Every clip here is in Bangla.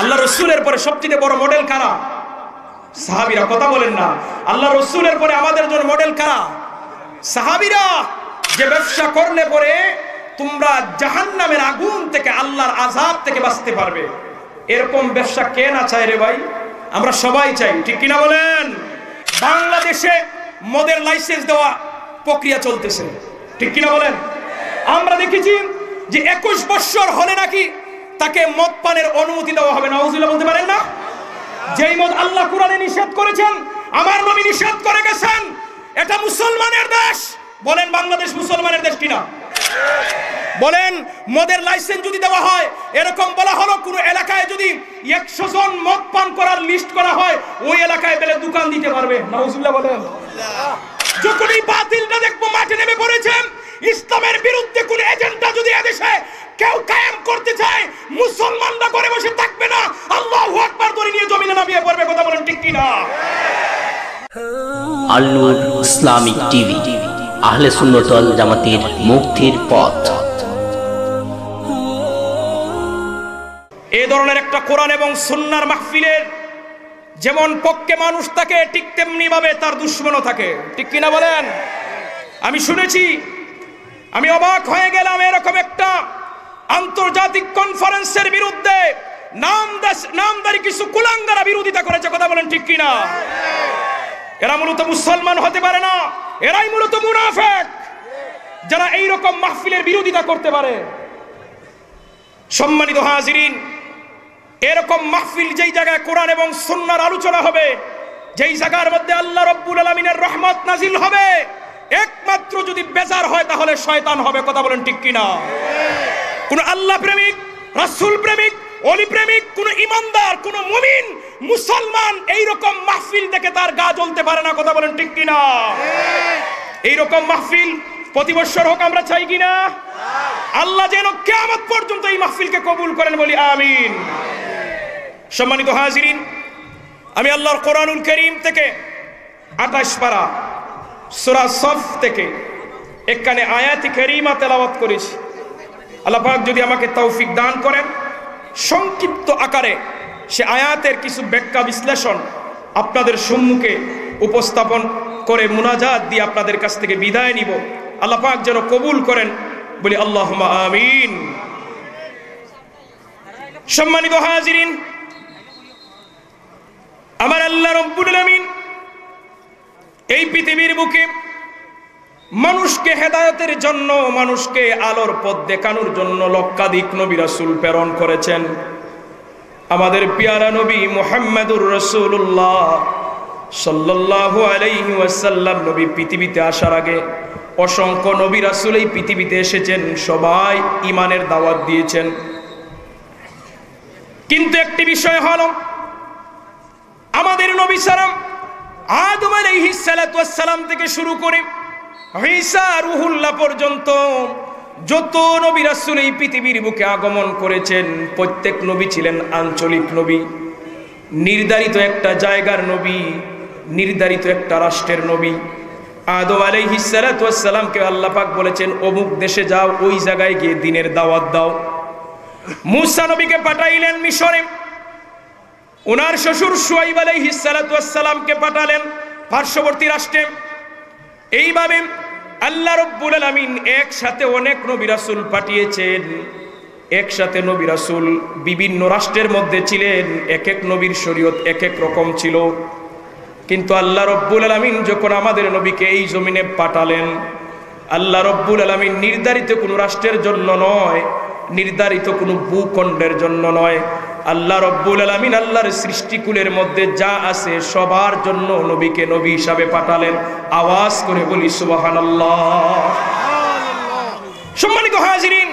আল্লাহ রসুলের পরে সবচেয়ে বড় মডেল কারা? সাহাবীরা। কথা বলেন না। আল্লাহ রসুলের পরে আমাদের জন্য মডেল কারা? সাহাবীরা। যে ব্যবসা করলে পরে তোমরা জাহান্নামের আগুন থেকে, আল্লাহর আযাব থেকে বাঁচতে পারবে, এরকম ব্যবসা কে না চায় রে ভাই? আমরা সবাই চাই, ঠিক কিনা বলেন? বাংলাদেশে মদের লাইসেন্স দেওয়া প্রক্রিয়া চলতেছে, ঠিক কিনা বলেন? আমরা দেখেছি যে 21 বছর হলে নাকি তাকে মদ পানের অনুমতি দেওয়া হবে। নাউজুবিল্লাহ বলতে পারেন না? যেই মদ আল্লাহ কোরআনে নিষেধ করেছেন, আমার নবী নিষেধ করে গেছেন, এটা মুসলমানের দেশ। বলেন বাংলাদেশ মুসলমানের দেশ কিনা? বলেন মদের লাইসেন্স যদি দেওয়া হয়, এরকম বলা হলো কোন এলাকায় যদি 100 জন মদ পান করার লিস্ট করা হয়, ওই এলাকায় বেলে দোকান দিতে পারবে। নাউজুবিল্লাহ বলেন। যখন এই বাতিলটা দেখবো মাঠে নেমে পড়েছেন, ইসলামের বিরুদ্ধে কোন এজেন্ডা যদি এদেশে কেউ কায়েম করতে চায়, মুসলমানরা ঘরে বসে থাকবে না, আল্লাহু আকবার ধরে নিয়ে জমিনে নামিয়ে পড়বে। কথা বলেন ঠিক কিনা? আল নূর ইসলামিক টিভি, আহলে সুন্নাত ওয়াল জামাতের মুক্তির পথ। এই ধরনের একটা কোরআন এবং সুন্নাহর মাহফিলের যেমন পক্ষে মানুষ থাকে, ঠিক তেমনি ভাবে তার দুশমনও থাকে, ঠিক কিনা বলেন? আমি শুনেছি, আমি অবাক হয়ে গেলাম, এরকম একটা আন্তর্জাতিক কনফারেন্সের বিরুদ্ধে নামদারি কিছু কুলাঙ্গারা বিরোধিতা করেছে। কথা বলেন ঠিক কিনা? এরা মূলত মুসলমান হতে পারে না, এরাই মূলত মুনাফিক, যারা এইরকম মাহফিলের বিরোধিতা করতে পারে। সম্মানিত হাজিরিন, এরকম মাহফিল যেই জায়গায় কোরআন এবং সুন্নাহর আলোচনা হবে, যেই জায়গার মধ্যে আল্লাহ রাব্বুল আলামিনের রহমত নাজিল হবে, একমাত্র যদি বেজার হয় তাহলে শয়তান হবে। কথা বলেন ঠিক কিনা? কোন আল্লাহ প্রেমিক, রাসূল প্রেমিক, ওলি প্রেমিক, কোন ইমানদার, কোন মুমিন মুসলমান এইরকম মাহফিল দেখে তার গা জ্বলতে পারে না। কথা বলেন ঠিক কিনা? এইরকম মাহফিল প্রতি বছর হোক, আমরা চাই কিনা? আল্লাহ যেন কিয়ামত পর্যন্ত এই মাহফিলকে কবুল করেন, বলি আমিন। সম্মানিত হাজিরিন, আমি আল্লাহর কোরআনুল কারীম থেকে 28 পারা সূরা সফ থেকে একখানে আয়াতি কারীমা তেলাওয়াত করেছি। আল্লাহ পাক যদি আমাকে তৌফিক দান করেন, সংক্ষিপ্ত আকারে সে আয়াতের কিছু ব্যাখ্যা বিশ্লেষণ আপনাদের সম্মুখে উপস্থাপন করে মুনাজাত দিয়ে আপনাদের কাছ থেকে বিদায় নিব। আল্লাহ পাক যেন কবুল করেন, বলি আল্লাহুম্মা আমিন। সম্মানিত হাজিরিন, আমার আল্লাহ রাব্বুল আলামিন এই পৃথিবীর বুকে মানুষকে হেদায়েতের জন্য, মানুষকে আলোর পথ দেখানোর জন্য লক্ষাধিক নবী রাসূল প্রেরণ করেছেন। আমাদের পেয়ারা নবী মুহাম্মদুর রাসূলুল্লাহ সাল্লাল্লাহু আলাইহি ওয়াসাল্লাম নবী পৃথিবীতে আসার আগে অসংখ্য নবী রাসূল এই পৃথিবীতে এসেছেন, সবাই ঈমানের দাওয়াত দিয়েছেন। কিন্তু একটি বিষয় হলো, আমাদের নবী সালাম আদম আলাইহিস সালাতু ওয়াস সালাম থেকে শুরু করে ঈসা রূহুল্লাহ পর্যন্ত যত নবী রাসূল এই পৃথিবীর বুকে আগমন করেছেন, প্রত্যেক নবী ছিলেন আঞ্চলিক নবী, নির্ধারিত একটা জায়গার নবী, নির্ধারিত একটা রাষ্ট্রের নবী। আদম আলাইহিস সালাতু ওয়াস সালামকে আল্লাহ পাক বলেছেন, অমুক দেশে যাও, ওই জায়গায় গিয়ে দ্বীনের দাওয়াত দাও। মূসা নবীকে পাঠাইলেন মিশরে, ওনার শ্বশুর শুআইব আলাইহিস সালাতু ওয়াস সালামকে পাঠালেন পার্শ্ববর্তী রাষ্ট্রে। এইভাবে আল্লাহ রাব্বুল আলামিন একসাথে অনেক নবী রাসূল পাঠিয়েছেন। একসাথে নবী রাসূল বিভিন্ন রাষ্ট্রের মধ্যে ছিলেন, এক এক নবীর শরীয়ত এক এক রকম ছিল। কিন্তু আল্লাহ রাব্বুল আলামিন যখন আমাদের নবীকে এই জমিনে পাঠালেন, আল্লাহ রাব্বুল আলামিন নির্ধারিত কোনো রাষ্ট্রের জন্য নয়, নির্ধারিত কোনো ভূখণ্ডের জন্য নয়, আল্লাহ রাব্বুল আলামিন আল্লাহর সৃষ্টিকুলের মধ্যে যা আছে সবার জন্য নবীকে নবী হিসাবে পাঠালেন। আওয়াজ করে বলি সুবহানাল্লাহ। সম্মানিত হাজিরিন,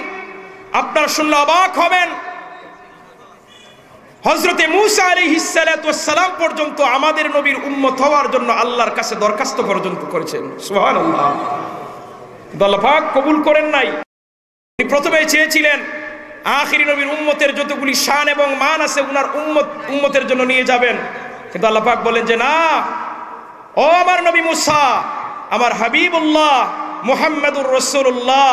আপনারা শুনলে অবাক হবেন, হযরতে মূসা আলাইহিস সালাতু ওয়াস সালাম পর্যন্ত আমাদের নবীর উম্মত হওয়ার জন্য আল্লাহর কাছে দরখাস্ত পর্যন্ত করেছেন। সুবহানাল্লাহ। আল্লাহ পাক কবুল করেন নাই। তিনি প্রথমে চেয়েছিলেন আখিরি নবীর উম্মতের যতগুলি শান এবং মান আছে উনার উম্মতের জন্য নিয়ে যাবেন, কিন্তু আল্লাহ পাক বলেন যে না, ও আমার নবী মূসা, আমার হাবিবুল্লাহ মুহাম্মাদুর রাসূলুল্লাহ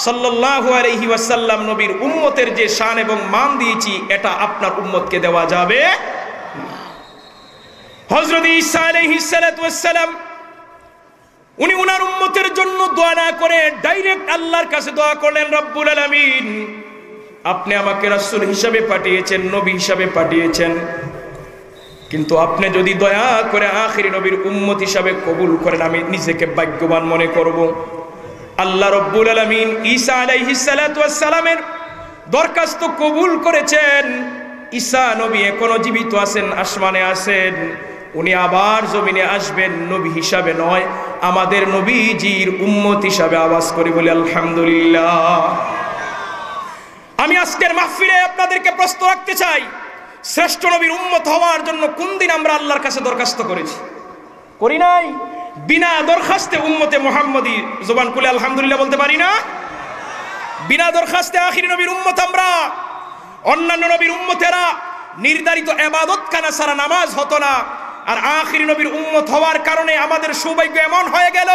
সাল্লাল্লাহু আলাইহি ওয়াসাল্লাম নবীর উম্মতের যে শান এবং মান দিয়েছি এটা আপনার উম্মতকে দেওয়া যাবে না। হযরত ঈসা আলাইহিস সালাতু ওয়াস সালাম উনি উনার উম্মতের জন্য দোয়া না করে ডাইরেক্ট আল্লাহর কাছে দোয়া করলেন, রব্বুল আলামিন আপনি আমাকে রাসূল হিসাবে পাঠিয়েছেন, নবী হিসাবে পাঠিয়েছেন, কিন্তু আপনি যদি দয়া করে আখিরি নবীর উম্মত হিসাবে কবুল করেন আমি নিজেকে ভাগ্যবান মনে করব। আল্লাহ রব্বুল আলামিন ঈসা আলাইহিস সালাতু ওয়াস সালামের দরখাস্ত কবুল করেছেন। ঈসা নবী এখনো জীবিত আছেন, আসমানে আছেন, উনি আবার জমিনে আসবেন নবী হিসাবে নয়, আমাদের নবীজির উম্মত হিসাবে। আওয়াজ করে বলি আলহামদুলিল্লাহ। আমি আজকের মাহফিলে আপনাদেরকে প্রশ্ন রাখতে চাই, শ্রেষ্ঠ নবীর উম্মত হওয়ার জন্য কোন দিন আমরা আল্লাহর কাছে দরখাস্ত করেছি? করি নাই। বিনা দরখাস্তে উম্মতে মুহাম্মদী জবান খুলে আলহামদুলিল্লাহ বলতে পারি না? বিনা দরখাস্তে আখিরি নবীর উম্মত আমরা। অন্যান্য নবীর উম্মতেরা নির্ধারিত ইবাদত খানা ছাড়া নামাজ হতো না, আর আখিরি নবীর উম্মত হওয়ার কারণে আমাদের সৌভাগ্য এমন হয়ে গেল,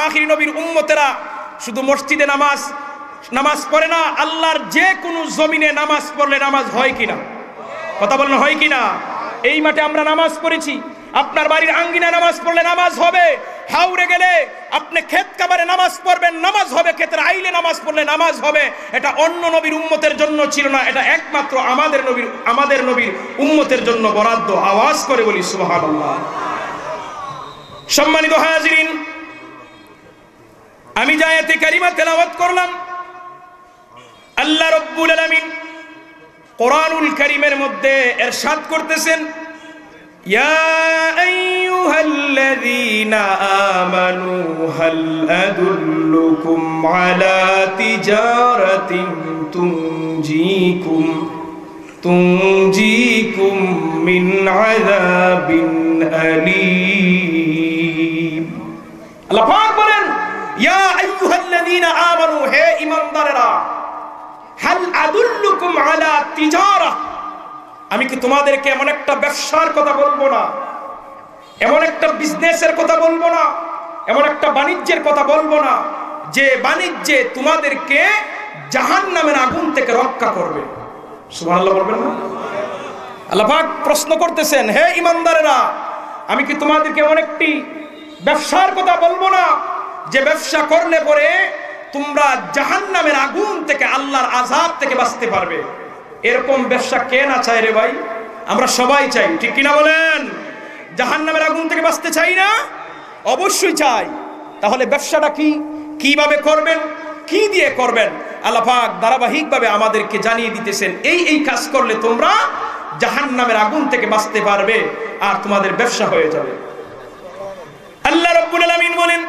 আখিরি নবীর উম্মতেরা শুধু মসজিদে নামাজ পড়ে না, আল্লাহর যে কোনো জমিনে নামাজ পড়লে নামাজ হয় কিনা? কথা বলেন হয় কিনা? এই মাঠে আমরা নামাজ পড়েছি, আপনার বাড়ির আঙ্গিনা নামাজ পড়লে নামাজ হবে, হাওড়ে গেলে আপনি ক্ষেত কাবারে নামাজ পড়বেন নামাজ হবে, ক্ষেতের আইলে নামাজ পড়লে নামাজ হবে। এটা অন্য নবীর উম্মতের জন্য ছিল না, এটা একমাত্র আমাদের নবীর উম্মতের জন্য বরাদ্দ। আওয়াজ করে বলি সুবহানাল্লাহ। সম্মানিত হাজিরিন, আমি যে আয়াতে কারিমা তেলাওয়াত করলাম, আল্লাহ রব্বুল আলামিন কোরআনুল কারীমের মধ্যে ইরশাদ করতেছেন, ইয়া আইয়ুহাল্লাযীনা আমানু হাল আদুল্লুকুম আলা তিজারাতিন তুনজিকুম মিন আযাবিন আলীম। আল্লাহ পাক বলেন, ইয়া আইয়ুহাল্লাযীনা আমানু, হে ঈমানদারেরা, হাল আদুল্লুকুম আলা তিজারা, আমি কি তোমাদেরকে এমন একটা ব্যবসার কথা বলবো না, এমন একটা বিজনেসের কথা বলবো না, এমন একটা বাণিজ্যের কথা বলবো না যে বাণিজ্যে তোমাদেরকে জাহান্নামের আগুন থেকে রক্ষা করবে? সুবহানাল্লাহ বলবেন না? আল্লাহ পাক প্রশ্ন করতেছেন, হে ঈমানদারেরা, আমি কি তোমাদেরকে এমন একটি ব্যবসার কথা বলবো না যে ব্যবসা করলে পরে তোমরা জাহান্নামের আগুন থেকে, আল্লাহর আযাব থেকে বাঁচতে পারবে? এরকম ব্যবসা কে না চায় রে ভাই? আমরা সবাই চাই, ঠিক কিনা বলেন? জাহান্নামের আগুন থেকে বাঁচতে চাই না? অবশ্যই চাই। তাহলে ব্যবসাটা কি, কিভাবে করবেন, কি দিয়ে করবেন? আল্লাহ পাক ধারাবাহিকভাবে আমাদেরকে জানিয়ে দিতেছেন, এই কাজ করলে তোমরা জাহান্নামের আগুন থেকে বাঁচতে পারবে আর তোমাদের ব্যবসা হয়ে যাবে। আল্লাহ রাব্বুল আলামিন বলেন,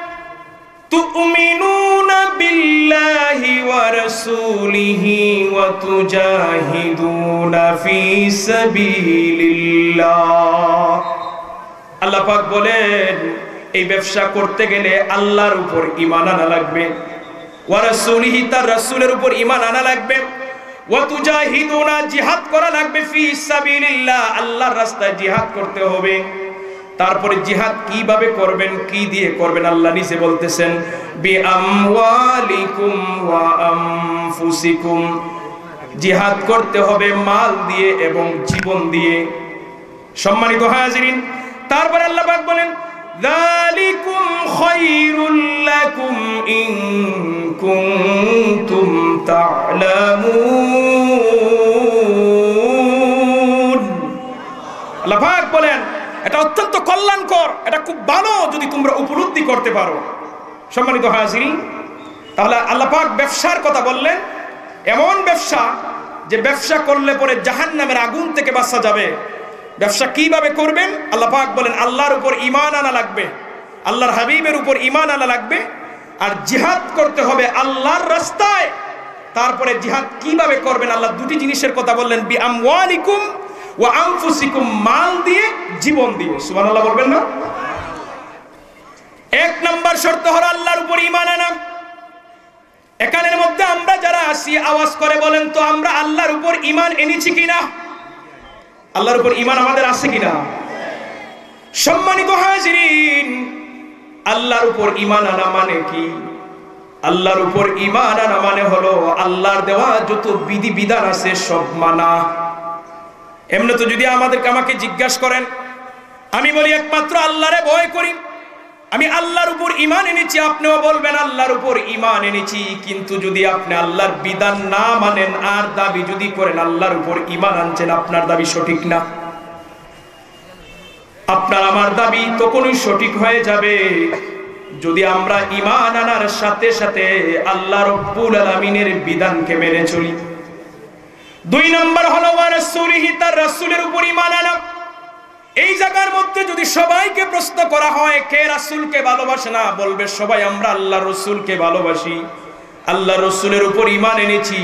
তুমিনুনা বিল্লাহি ওয়া রাসূলিহি ওয়া তুজাহিদুনা ফি সাবিলিল্লাহ। আল্লাহ পাক বলেন, এই ব্যবসা করতে গেলে আল্লাহর উপর ঈমান আনা লাগবে, ওয়া রাসূলিহি, তার রাসূলের উপর ঈমান আনা লাগবে, ওয়া তুজাহিদুনা, জিহাদ করা লাগবে, ফি সাবিলিল্লাহ, আল্লাহর রাস্তায় জিহাদ করতে হবে। তারপরে জিহাদ কিভাবে করবেন, কি দিয়ে করবেন? আল্লাহ নিজে বলতেছেন, বিআমওয়ালিকুম ওয়া আনফুসিকুম, জিহাদ করতে হবে মাল দিয়ে এবং জীবন দিয়ে। সম্মানিত হাজিরিন, তারপরে আল্লাহ পাক বলেন, যালিকুম খায়রুল লাকুম ইন কুনতুম তা'লামুন। আল্লাহ পাক বলেন, এটা অত্যন্ত কল্যাণকর, এটা খুব ভালো যদি তোমরা উপলব্ধি করতে পারো। সম্মানিত হাজিরিন, তাহলে আল্লাহ পাক ব্যবসার কথা বললেন, এমন ব্যবসা যে ব্যবসা করলে পরে জাহান্নামের আগুন থেকে বাঁচা যাবে। ব্যবসা কিভাবে করবেন? আল্লাহ পাক বলেন, আল্লাহর উপর ঈমান আনা লাগবে, আল্লাহর হাবিবের উপর ঈমান আনা লাগবে, আর জিহাদ করতে হবে আল্লাহর রাস্তায়। তারপরে জিহাদ কিভাবে করবেন? আল্লাহ দুটি জিনিসের কথা বললেন, বিআমওয়ালিকুম ওয়া আনফুসিকুম, মাল দিয়ে, জীবন দিয়ে। সুবহানাল্লাহ বলবেন না? এক নাম্বার শর্ত হলো আল্লাহর উপর ঈমান আনা। এখানের মধ্যে আমরা যারা আছি আওয়াজ করে বলেন তো, আমরা আল্লাহর উপর ঈমান এনেছি কিনা? আল্লাহর উপর ঈমান আমাদের আছে কিনা? সম্মানিত হাজিরিন, আল্লাহর উপর ঈমান আনা মানে কি? আল্লাহর উপর ঈমান আনা মানে হলো আল্লাহর দেওয়া যত বিধি বিধান আছে সব মানা। এমনি তো যদি আমাকে জিজ্ঞাসা করেন, আমি বলি একমাত্র আল্লাহরে ভয় করি, আমি আল্লাহর উপর ঈমান এনেছি, আপনিও বলবেন আল্লাহর উপর ঈমান এনেছি। কিন্তু যদি আপনি আল্লাহর বিধান না মানেন আর দাবি যদি করেন আল্লাহর উপর ঈমান আনছেন, আপনার দাবি সঠিক না। আপনার আমার দাবি তখনই সঠিক হয়ে যাবে যদি আমরা ঈমান আনার সাথে সাথে আল্লাহ রাব্বুল আলামিনের বিধানকে মেনে চলি। 2 নম্বর হলো ওয়া রাসূলিহি, তার রাসূলের উপর ঈমান আনা। এই জায়গার মধ্যে যদি সবাইকে প্রশ্ন করা হয় কে রাসূলকে ভালোবাসে না, বলবে সবাই আমরা আল্লাহ রাসূলকে ভালোবাসি, আল্লাহ রাসূলের উপর ঈমান এনেছি।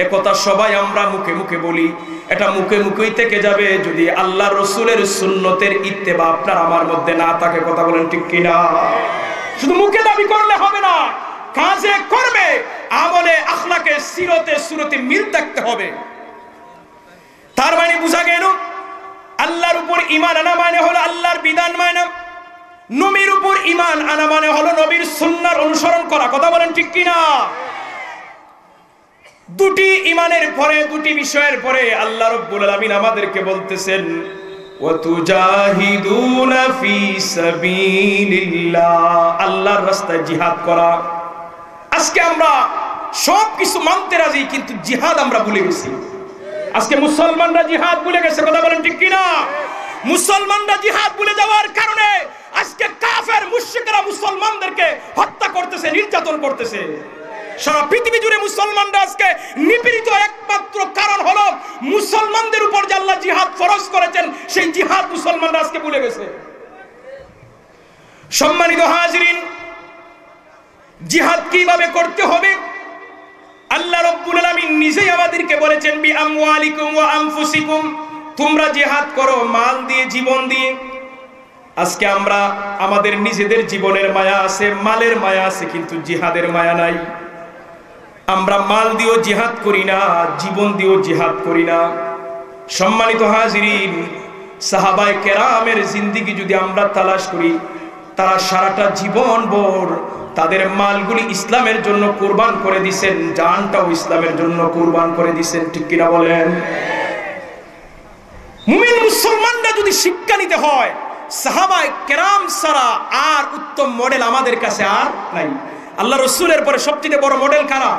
একথা সবাই আমরা মুখে মুখে বলি, এটা মুখে মুখেই থেকে যাবে যদি আল্লাহ রাসূলের সুন্নতের ইত্তেবা আপনার আমার মধ্যে না থাকে। কথা বলেন ঠিক কিনা? শুধু মুখে দাবি করলে হবে না, কাজে করবে, আমলে আখলাকে সিরতে সুরতে মিল থাকতে হবে। তার মানে বুঝা গেল আল্লাহর উপর ঈমান আনা মানে হলো আল্লাহর বিধান মানা, নবীর উপর ঈমান আনা মানে হলো নবীর সুন্নাহর অনুসরণ করা। কথা বলেন ঠিক কিনা? দুটি ঈমানের পরে, দুটি বিষয়ের পরে আল্লাহ রাব্বুল আলামিন আমাদেরকে বলতেছেন ওয়া তুজাহিদুনা ফি সাবিলিল্লাহ, আল্লাহর রাস্তায় জিহাদ করা। আজকে আমরা সব কিছু মানতে রাজি, কিন্তু জিহাদ আমরা ভুলে গেছি। আজকে মুসলমানরা জিহাদ ভুলে গেছে। কথা বলেন ঠিক কিনা? মুসলমানরা জিহাদ ভুলে যাওয়ার কারণে আজকে কাফের মুশরিকরা মুসলমানদেরকে হত্যা করতেছে, নির্যাতন করতেছে। সারা পৃথিবী জুড়ে মুসলমানরা আজকে নিপীড়িত, একমাত্র কারণ হলো মুসলমানদের উপর যে আল্লাহ জিহাদ ফরজ করেছেন সেই জিহাদ মুসলমানরা আজকে ভুলে গেছে। সম্মানিত হাজিরিন, জিহাদ কিভাবে করতে হবে আল্লাহ রাব্বুল আলামিন নিজেই আমাদেরকে বলেছেন বি আমওয়ালিকুম ওয়া আনফুসিকুম, তোমরা জিহাদ করো মাল দিয়ে, জীবন দিয়ে। আজকে আমরা আমাদের নিজেদের জীবনের মায়া আছে, মালের মায়া আছে, কিন্তু জিহাদের মায়া নাই। আমরা মাল দিয়েও জিহাদ করি না, জীবন দিয়েও জিহাদ করি না। সম্মানিত হাজিরিন, সাহাবায়ে কেরামের জিন্দেগি যদি আমরা তালাশ করি, তারা সারাটা জীবন ভর তাদের মালগুলি ইসলামের জন্য কুরবান করে দিয়েছেন, জানটাও ইসলামের জন্য কুরবান করে দিয়েছেন। ঠিক কিনা বলেন? মুমিন মুসলমানরা যদি শিক্ষা নিতে হয়, সাহাবায়ে কেরাম ছাড়া আর উত্তম মডেল আমাদের কাছে আর নাই। আল্লাহ রাসূলের পরে সবচেয়ে বড় মডেল কারা?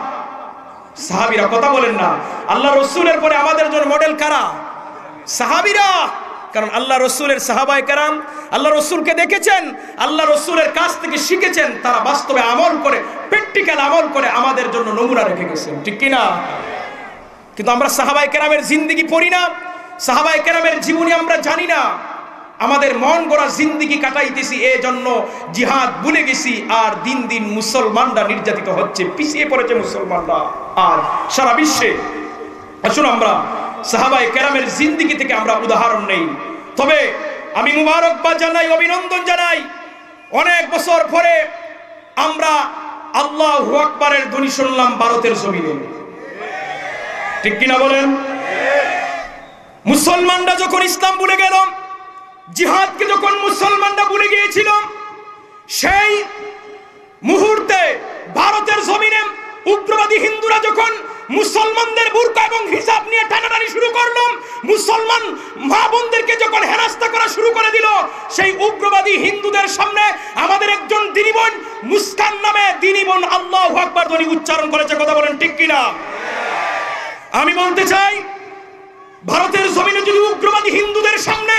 সাহাবীরা। কথা বলেন না? আল্লাহ রাসূলের পরে আমাদের জন্য মডেল কারা? সাহাবীরা। কারণ আল্লাহ রাসূলের সাহাবায়ে কেরাম আল্লাহ রাসূলকে দেখেছেন, আল্লাহ রাসূলের কাছ থেকে শিখেছেন, তারা বাস্তবে আমল করে, প্র্যাকটিক্যাল আমল করে আমাদের জন্য নমুনা রেখে গেছেন। ঠিক কি না? কিন্তু আমরা সাহাবায়ে কেরামের জিন্দেগি পড়ি না, সাহাবায়ে কেরামের জীবনী আমরা জানি না, আমাদের মন গড়া জিন্দেগি কাটাইতেছি, এজন্য জিহাদ ভুলে গেছি। আর দিন দিন মুসলমানরা নির্যাতিত হচ্ছে, পিছিয়ে পড়েছে মুসলমানরা আর সারা বিশ্বে। আসুন আমরা সাহাবায়ে কেরামের জিন্দেগি থেকে আমরা উদাহরণ নেই। তবে আমি মুবারকবাদ জানাই, অভিনন্দন জানাই, অনেক বছর পরে আমরা আল্লাহু আকবারের ধ্বনি শুনলাম ভারতের জমিনে। ঠিক কিনা বলেন? মুসলমানরা যখন ইসলাম ভুলে গেল, জিহাদকে যখন মুসলমানরা ভুলে গিয়েছিল, সেই মুহূর্তে ভারতের জমিনে উগ্রবাদী হিন্দুরা যখন মুসলমানদের বুরকা এবং হিজাব নিয়ে টানাটানি শুরু করলো, মুসলমান মা বোনদেরকে যখন হেনস্থা করা শুরু করে দিল, সেই উগ্রবাদী হিন্দুদের সামনে আমাদের একজন দিনী বোন, মুস্কান নামে দিনী বোন আল্লাহু আকবার ধ্বনি উচ্চারণ করেছে। কথা বলেন ঠিক কিনা? আমি বলতে চাই, ভারতের জমিনে যদি উগ্রবাদী হিন্দুদের সামনে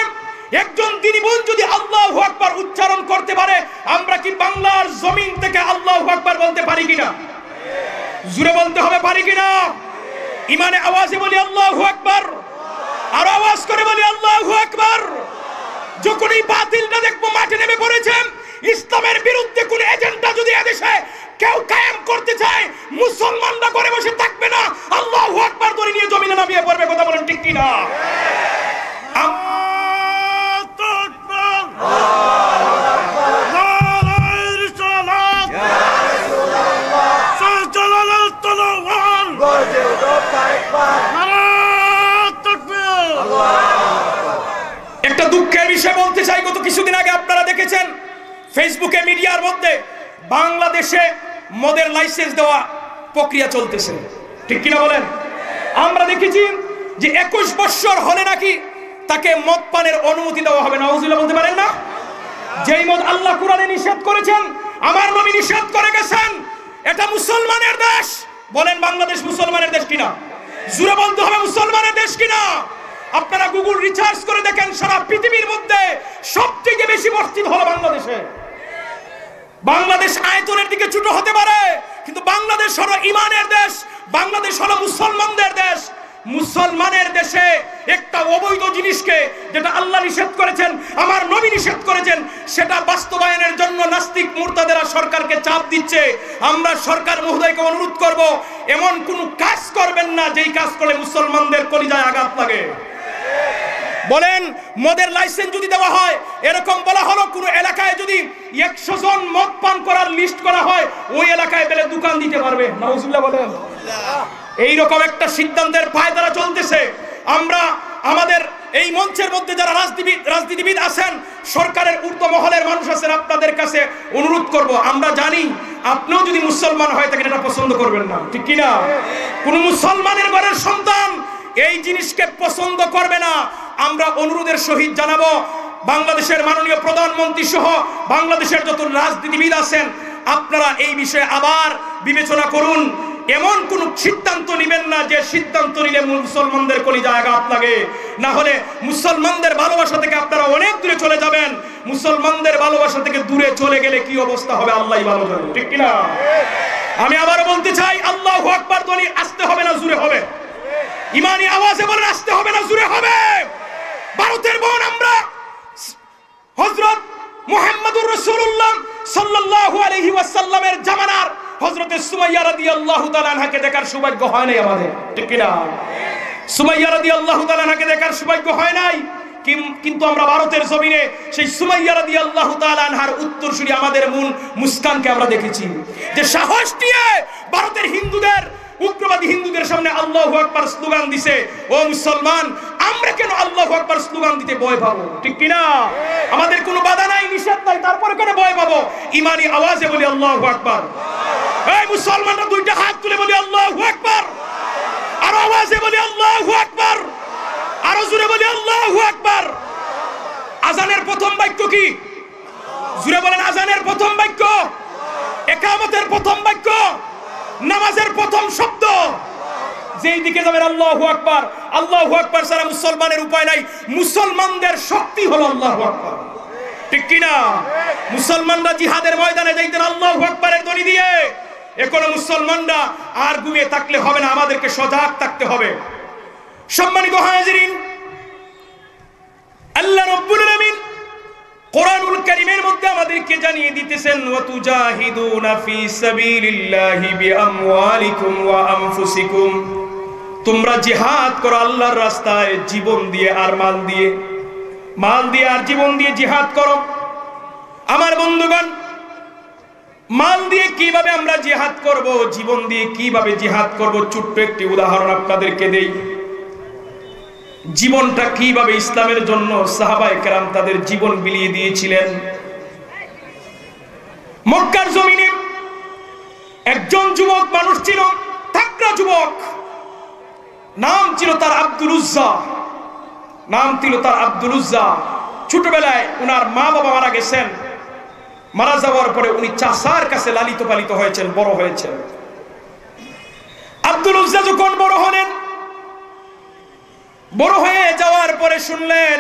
একজন দিনী বোন যদি আল্লাহু আকবার উচ্চারণ করতে পারে, আমরা কি বাংলার জমিন থেকে আল্লাহু আকবার বলতে পারি কিনা? জোরে বলতে হবে, পারি কিনা? ইমানে আওয়াজে বলি আল্লাহু আকবার, আর আওয়াজ করে বলি আল্লাহু আকবার। যখন এই বাতিলটা দেখবো মাঠে নেমে পড়েছে, ইসলামের বিরুদ্ধে কোন এজেন্ডা যদি এদেশে কেউ কায়েম করতে চায়, মুসলমানরা ঘরে বসে থাকবে না, আল্লাহু আকবার ধরে নিয়ে জমিনে নামিয়ে পড়বে। কথা বলেন ঠিক কিনা? একটা দুঃখের বিষয় বলতে চাই, গত কিছুদিন আগে আপনারা দেখেছেন ফেসবুকে, মিডিয়ার মধ্যে, বাংলাদেশে মদের লাইসেন্স দেওয়া প্রক্রিয়া চলতেছে, ঠিক কিনা বলেন? আমরা দেখেছি যে 21 বছর হলে নাকি তাকে মদ পানের অনুমতি দেওয়া হবে। নাউজুবিল্লাহ বলতে পারেন না? যেই মদ আল্লাহ কোরআনে নিষেধ করেছেন, আমার নবী নিষেধ করে গেছেন, এটা মুসলমানের দেশ। বলেন বাংলাদেশ মুসলমানের দেশ কিনা? জুড়ে বলতে হবে মুসলমানের দেশ কিনা? আপনারা গুগল রিসার্চ করে দেখেন, সারা পৃথিবীর মধ্যে সবথেকে বেশি মসজিদ হলো বাংলাদেশে। বাংলাদেশ আয়তনের দিকে ছোট হতে পারে, কিন্তু বাংলাদেশ হলো ইমানের দেশ, বাংলাদেশ হলো মুসলমানদের দেশ। মুসলমানের দেশে একটা অবৈধ জিনিসকে, যেটা আল্লাহ নিষেধ করেছেন, আমার নবী নিষেধ করেছেন, সেটা বাস্তবায়নের জন্য নাস্তিক মুরতাদেরা সরকারকে চাপ দিচ্ছে। আমরা সরকার মহোদয়কে অনুরোধ করব, এমন কোন কাজ করবেন না যেই কাজ করে মুসলমানদের কলিজায় আঘাত লাগে। বলেন মদের লাইসেন্স যদি দেওয়া হয়, এরকম বলা হলো কোন এলাকায় যদি 100 জন মদ পান করার লিস্ট করা হয়, ওই এলাকায় পেলে দোকান দিতে পারবে। নাউজুবিল্লাহ বলেন। এইরকম একটা সিদ্ধান্তের পায়তারা চলতেছে। আমরা আমাদের এই মঞ্চের মধ্যে যারা রাজনীতিবিদ আছেন, সরকারের ঊর্ধ্ব মহলের মানুষ আছেন, আপনাদের কাছে অনুরোধ করব, আমরা জানি আপনিও যদি মুসলমান হয় থাকেন এটা পছন্দ করবেন না, ঠিক কিনা? কোন মুসলমানের ঘরের সন্তান এই জিনিসকে পছন্দ করবে না। আমরা অনুরোধের সহিত জানাবো, বাংলাদেশের মাননীয় প্রধানমন্ত্রী সহ বাংলাদেশের যত রাজনীতিবিদ আছেন, আপনারা এই বিষয়ে আবার বিবেচনা করুন। এমন কোন সিদ্ধান্ত নেবেন না যে সিদ্ধান্ত নিলে মুসলমানদের কলিজায় আঘাত লাগে। না হলে মুসলমানদের ভালোবাসা থেকে আপনারা অনেক দূরে চলে যাবেন। মুসলমানদের ভালোবাসা থেকে দূরে চলে গেলে কি অবস্থা হবে আল্লাহই ভালো জানেন, ঠিক কিনা? আমি আবার বলতে চাই, আল্লাহু আকবার ধ্বনি আসতে হবে না জোরে হবে? ইমানি আওয়াজে বলেন আসতে হবে না জোরে হবে? ভারতের বোন আমরা হযরত মুহাম্মদুর রাসূলুল্লাহ সাল্লাল্লাহু আলাইহি ওয়াসাল্লামের জামানার হযরতে সুমাইয়া রাদিয়াল্লাহু তাআলা আনহাকে দেখার সৌভাগ্য হয় নাই আমাদের, ঠিক কি না? সুমাইয়া রাদিয়াল্লাহু তাআলা আনহাকে দেখার সৌভাগ্য হয় নাই, কিন্তু আমরা ভারতের জমিনে সেই সুমাইয়া রাদিয়াল্লাহু তাআলা আনহার উত্তরসূরি আমাদের মুস্কানকে আমরা দেখেছি, যে সাহস নিয়ে ভারতের হিন্দুদের, উগ্রবাদী হিন্দুদের সামনে আল্লাহু আকবার স্লোগান দিছে। ও মুসলমান, আমরা কেন আল্লাহু আকবার স্লোগান দিতে ভয় পাবো, ঠিক কি না? আমাদের কোনো বাধা নাই, নিষেধ নাই, তারপরে কেন ভয় পাবো? ইমানি আওয়াজে বলি আল্লাহু আকবার। এই মুসলমানরা দুইটা হাত তুলে বলি আল্লাহু আকবার, আর আওয়াজে বলি আল্লাহু আকবার, আরো জোরে বলি আল্লাহু আকবার। আজানের প্রথম বাক্য কি? জোরে বলেন। আজানের প্রথম বাক্য, ইকামতের প্রথম বাক্য, নামাজের প্রথম শব্দ, যেই দিকে যাবেন আল্লাহু আকবার। আল্লাহু আকবার ছাড়া মুসলমানের উপায় নাই। মুসলমানদের শক্তি হলো আল্লাহু আকবার, ঠিক কি না? মুসলমানরা জিহাদের ময়দানে যাইতেন আল্লাহু আকবারের ধ্বনি দিয়ে। এখনো মুসলমানরা আর ঘুমিয়ে থাকলে হবে না, আমাদেরকে সজাগ থাকতে হবে। সম্মানিত হাজিরিন, আল্লাহ রাব্বুল আলামিন কোরআনুল কারীমের মধ্যে আমাদেরকে জানিয়ে দিতেছেন, ওয়া তুজাহিদুনা ফি সাবিলিল্লাহি বিআমওয়ালিকুম ওয়া আনফুসিকুম, তোমরা জিহাদ করো আল্লাহর রাস্তায় জীবন দিয়ে আর মাল দিয়ে, মাল দিয়ে আর জীবন দিয়ে জিহাদ করো। আমার বন্ধুগণ, মাল দিয়ে কিভাবে আমরা জিহাদ করব, জীবন দিয়ে কিভাবে জিহাদ করব, ছোট্ট একটি উদাহরণ আপনাদেরকে দেই। জীবনটা কিভাবে ইসলামের জন্য সাহাবায়ে কেরাম তাদের জীবন বিলিয়ে দিয়েছিলেন। মক্কার জমিনে একজন যুবক মানুষ ছিল, তাকড়া যুবক, নাম ছিল তার আব্দুল উজ্জা, নাম ছিল তার আব্দুল উজ্জা। ছোটবেলায় উনার মা বাবা মারা গেছেন, মারা যাওয়ার পরে উনি চাচার কাছে লালিত পালিত হয়েছেন, বড় হয়েছেন। আব্দুল উজ্জা যখন বড় হলেন, বড় হয়ে যাওয়ার পরে শুনলেন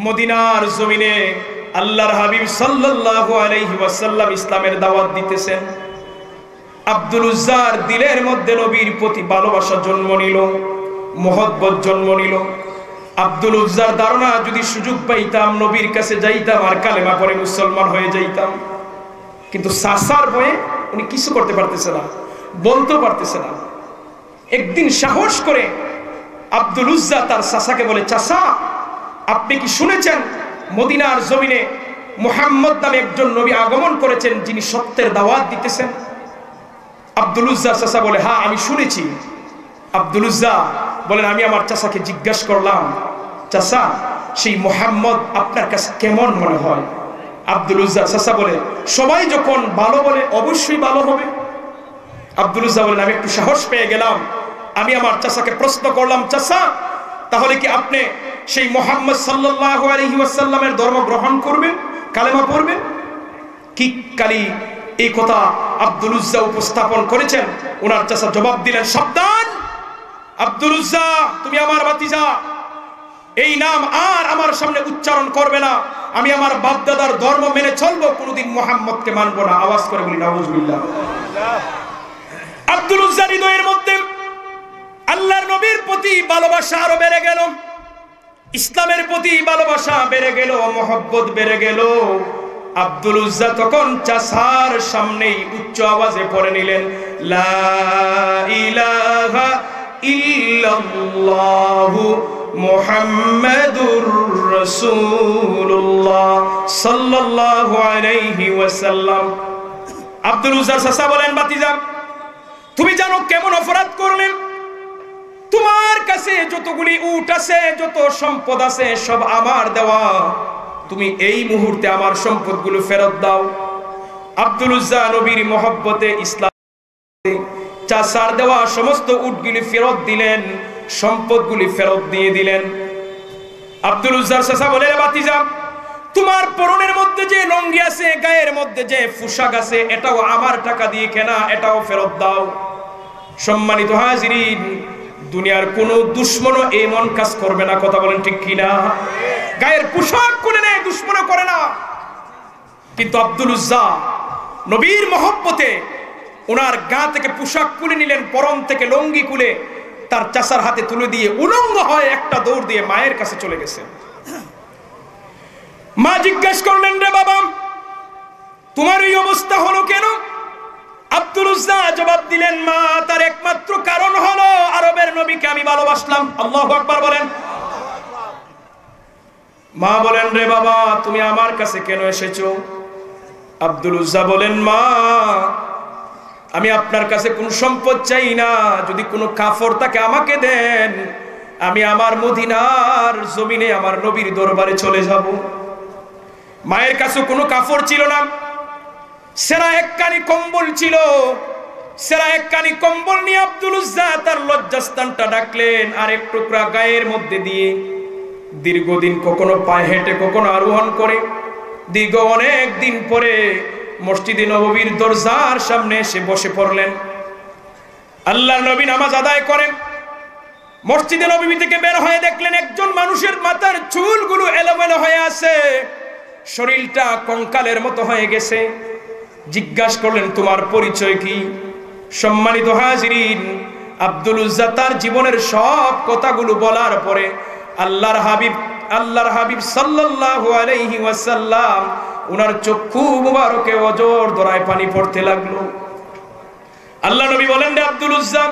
মদিনার জমিনে আল্লাহর হাবিব সাল্লাল্লাহু আলাইহি ওয়াসাল্লাম ইসলামের দাওয়াত দিতেছেন। আব্দুল উজ্জার দিলের মধ্যে নবীর প্রতি ভালোবাসা জন্ম নিল, মহব্বত জন্ম নিল। আব্দুল উজ্জার ধারণা, যদি সুযোগ পাইতাম নবীর কাছে যাইতাম আর কালেমা পড়ে মুসলমান হয়ে যাইতাম। কিন্তু চাচার ভয়ে উনি কিছু করতে পারতেছে না, বলতেও পারতেছে না। একদিন সাহস করে আব্দুল উজ্জা তার চাচাকে বলে, চাচা, আপনি কি শুনেছেন মদিনার জমিনে মুহাম্মদ নামে একজন নবী আগমন করেছেন, যিনি সত্যের দাওয়াত দিতেছেন? আব্দুল উজ্জা চাচা বলে, হ্যাঁ আমি শুনেছি। আব্দুল উজ্জা বলেন, আমি আমার চাচাকে জিজ্ঞাসা করলাম, চাচা সেই মুহাম্মদ আপনার কাছে কেমন মনে হয়? আব্দুল উজ্জা চাচা বলে, সবাই যখন ভালো বলে অবশ্যই ভালো হবে। আব্দুল উজ্জা বলেন, আমি একটু সাহস পেয়ে গেলাম, আমি আমার চাচাকে প্রশ্ন করলাম, চাচা তাহলে কি আপনি সেই মুহাম্মদ সাল্লাল্লাহু আলাইহি ওয়াসাল্লামের ধর্ম গ্রহণ করবেন, কালেমা পড়বেন? কি কালি এই কথা আব্দুল উজ্জা উপস্থাপন করেছেন। ওনার চাচা জবাব দিলেন, সাবধান আব্দুল উজ্জা, তুমি আমার ভাতিজা, এই নাম আর আমার সামনে উচ্চারণ করবে না। আমি আমার বাপদাদার ধর্ম মেনে চলবো, কোনোদিন মুহাম্মদকে মানবো না। আওয়াজ করে বলি নাউজুবিল্লাহ। আব্দুল উজ্জার হৃদয়ের মধ্যে আল্লাহর নবীর প্রতি ভালোবাসা আরো বেড়ে গেল, ইসলামের প্রতি ভালোবাসা বেড়ে গেল, মহব্বত বেড়ে গেল। আব্দুল উজ্জা তখন চাচার সামনেই উচ্চ আওয়াজে পড়ে নিলেন, লা ইলাহা ইল্লাল্লাহু মুহাম্মাদুর রাসূলুল্লাহ সাল্লাল্লাহু আলাইহি ওয়াসাল্লাম। আব্দুল উজ্জার চাচা বলেন, ভাতিজা তুমি জানো কেমন অপরাধ করলেন? তোমার কাছে যতগুলি উট আছে, যত সম্পদ আছে, সব আমার দেওয়া। তুমি এই মুহূর্তে আমার সম্পদগুলো ফেরত দাও। আব্দুল উজ্জা নবীর মহব্বতে ইসলাম চাচার দেওয়া সমস্ত উটগুলি ফেরত দিলেন, সম্পদগুলি ফেরত দিয়ে দিলেন। আব্দুল উজ্জার চাচা বলে, ভাতিজা তোমার পরনের মধ্যে যে লঙ্গি আছে, গায়ের মধ্যে যে পোশাক আছে, এটাও আমার টাকা দিয়ে কেনা, এটাও ফেরত দাও। সম্মানিত হাজিরিন, দুনিয়ার কোন দুশ্মনও এমন কাজ করবে না, কথা বলেন ঠিক কিনা? গায়ের পোশাক খুলে নেয়, দুশ্মনও করে না। কিন্তু আব্দুল উজ্জা নবীর মহব্বতে ওনার গা থেকে পোশাক খুলে নিলেন, পরন থেকে লঙ্গি খুলে তার চাচার হাতে তুলে দিয়ে উলঙ্গ হয় একটা দৌড় দিয়ে মায়ের কাছে চলে গেছে। মা জিজ্ঞেস করলেন, রে বাবা তোমার এই অবস্থা হলো কেন? আব্দুল উজ্জা জবাব দিলেন, মা তার একমাত্র কারণ হলো আরবের নবীকে আমি ভালোবাসলাম। আল্লাহু আকবার বলেন। মা বলেন, রে বাবা তুমি আমার কাছে কেন এসেছো? আব্দুল উজ্জা বলেন, মা আমি আপনার কাছে কোনো সম্পদ চাই না, যদি কোনো কাফর তাকে আমাকে দেন, আমি আমার মদিনার জমিনে আমার নবীর দরবারে চলে যাব। মায়ের কাছে কোনো কাফর ছিল না, সেরা একখানি কম্বল ছিল। সেরা একখানি কম্বল নিয়ে আব্দুল উজ্জা তার লজ্জাস্থানটা ডাকলেন, আর এক টুকরা গায়ের মধ্যে দিয়ে দীর্ঘদিন কখনো পায়ে হেঁটে কখনো আরোহণ করে দীর্ঘ অনেক দিন পরে মসজিদে নববীর দরজার সামনে এসে বসে পড়লেন। আল্লাহর নবী নামাজ আদায় করেন, মসজিদে নববী থেকে বের হয়ে দেখলেন একজন মানুষের মাথার চুলগুলো এলোমেলো হয়ে আছে, শরীরটা কঙ্কালের মতো হয়ে গেছে। জিজ্ঞাসা করলেন, তোমার পরিচয় কি? সম্মানিত হাজিরিন, আব্দুল উজ্জা তার জীবনের সব কথাগুলো বলার পরে আল্লাহর হাবিব সাল্লাল্লাহু আলাইহি ওয়াসাল্লাম ওনার চক্ষু মুবারকে অজর ধরায় পানি পড়তে লাগলো। আল্লাহ নবী বলেন, রে আব্দুল উজ্জা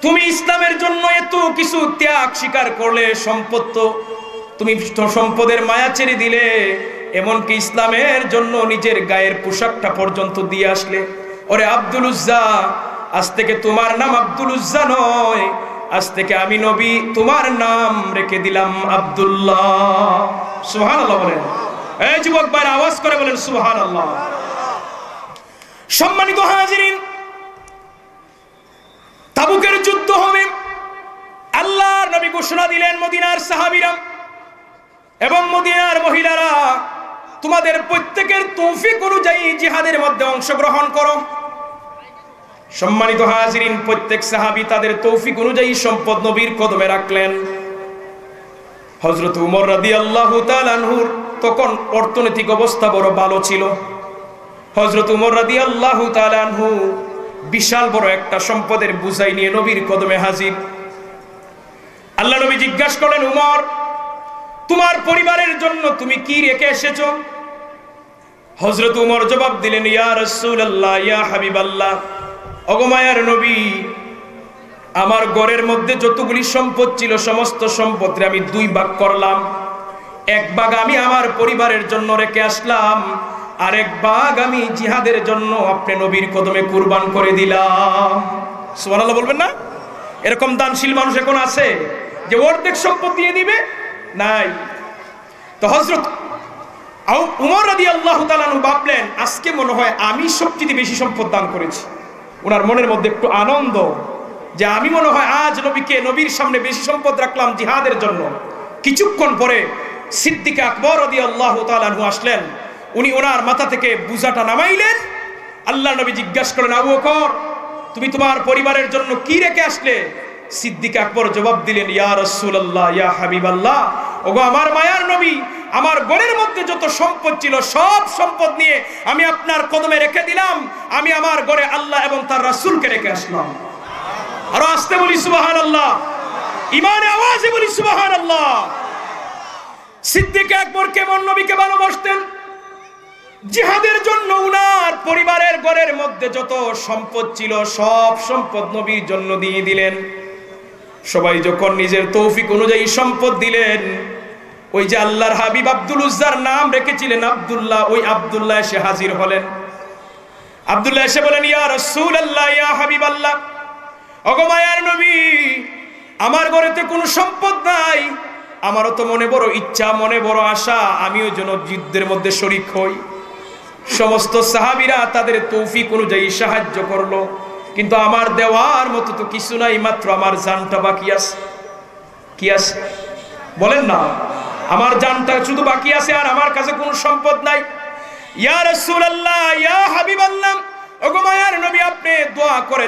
তুমি ইসলামের জন্য এত কিছু ত্যাগ স্বীকার করলে, সম্পদ তো তুমি সম্পদের মায়া ছেড়ে দিলে, এমনকি ইসলামের জন্য নিজের গায়ের পোশাকটা পর্যন্ত দিয়ে আসলে। ওরে আব্দুল উজ্জা, আজ থেকে তোমার নাম আব্দুল উজ্জা নয়, আজ থেকে আমি নবী তোমার নাম রেখে দিলাম আব্দুল্লাহ। সুবহানাল্লাহ বলেন। এই যুবক ভাইরা আওয়াজ করে বলেন সুবহানাল্লাহ। সম্মানিত হাজিরিন, তাবুকের যুদ্ধ হবে। আল্লাহর নবী ঘোষণা দিলেন, মদিনার সাহাবীরা এবং মদিনার মহিলারা তোমাদের প্রত্যেকের তৌফিক অনুযায়ী জিহাদের মধ্যে অংশগ্রহণ করো। সম্মানিত হাজিরিন, প্রত্যেক সাহাবী তাদের তৌফিক অনুযায়ী সম্পদ নবীর কদমে রাখলেন। হযরত উমর রাদিয়াল্লাহু তাআলা আনহুর তখন অর্থনৈতিক অবস্থা বড় ভালো ছিল। হযরত উমর রাদিয়াল্লাহু তাআলা আনহু বিশাল বড় একটা সম্পদের বোঝাই নিয়ে নবীর কদমে হাজির। আল্লাহ নবী জিজ্ঞাসা করলেন, উমর তোমার পরিবারের জন্য তুমি কি রেখে এসেছো? হযরত উমর জবাব দিলেন, ইয়া রাসূলুল্লাহ, ইয়া হাবিবাল্লাহ, ওগো মায়ার নবী, আমার ঘরের মধ্যে যতগুলি সম্পদ ছিল সমস্ত সম্পদে আমি 2 ভাগ করলাম। 1 ভাগ আমি আমার পরিবারের জন্য রেখে আসলাম, আর 1 ভাগ আমি জিহাদের জন্য আপনি নবীর কদমে কুরবান করে দিলাম। সুবহানাল্লাহ বলবেন না? এরকম দানশীল মানুষ এখন আছে যে অর্ধেক সম্পদ দিয়ে দিবে? নাই। তো হযরত উমর রাদিয়াল্লাহু তাআলা আনহু ভাবলেন আজকে মনে হয় আমি সবচেয়ে বেশি সম্পদ দান করেছি। ওনার মনের মধ্যে একটু আনন্দ যে আমি মনে হয় আজ নবীর সামনে বেশি সম্পদ রাখলাম জিহাদের জন্য। কিছুক্ষণ পরে সিদ্দিক আকবর রাদিয়াল্লাহু তাআলা আনহু আসলেন। উনি ওনার মাথা থেকে বোঝাটা নামাইলেন। আল্লাহ নবী জিজ্ঞাসা করলেন, আবু বকর তুমি তোমার পরিবারের জন্য কি রেখে আসলে? সিদ্দিক আকবর জবাব দিলেন, ইয়া রাসূলুল্লাহ ইয়া হাবিবাল্লাহ, ওগো আমার মায়ার নবী, আমার ঘরের মধ্যে যত সম্পদ ছিল সব সম্পদ নিয়ে আমি আপনার কদমে রেখে দিলাম। আমি আমার ঘরে আল্লাহ এবং তার রাসূলকে রেখে আসলাম। আরো আস্তে বলি সুবহানাল্লাহ, ইমানে আওয়াজে বলি সুবহানাল্লাহ। সিদ্দিক আকবর কেমন নবীকে ভালোবাসতেন, জিহাদের জন্য উনার পরিবারের ঘরের মধ্যে যত সম্পদ ছিল সব সম্পদ নবীর জন্য দিয়ে দিলেন। সবাই যখন নিজের তৌফিক অনুযায়ী সম্পদ দিলেন, ওই যে আল্লাহর হাবিব আব্দুল উজ্জার নাম রেখেছিলেন আব্দুল্লাহ, ওই আব্দুল্লাহ এসে হাজির হলেন। আব্দুল্লাহ এসে বলেন, ইয়া রাসূলুল্লাহ ইয়া হাবিবাল্লাহ, ওগো মায়ার নবী, আমার ঘরেতে কোনো সম্পদ নাই, আমারও তো মনে বড় ইচ্ছা, মনে বড় আশা আমিও যেন যুদ্ধের মধ্যে শরীক হই। সমস্ত সাহাবীরা তাদের তৌফিক অনুযায়ী সাহায্য করলো, কিন্তু আমার দেওয়ার মতো তো কিছু নাই, মাত্র আমার জানটা বাকি আছে। কি আছে বলেন না? আমার জানটা শুধু বাকি আছে, আর আমার কাছে কোনো সম্পদ নাই। ইয়া রাসূলুল্লাহ ইয়া হাবিবাল্লাহ, ওগো মায়ার নবী, আপনি দোয়া করে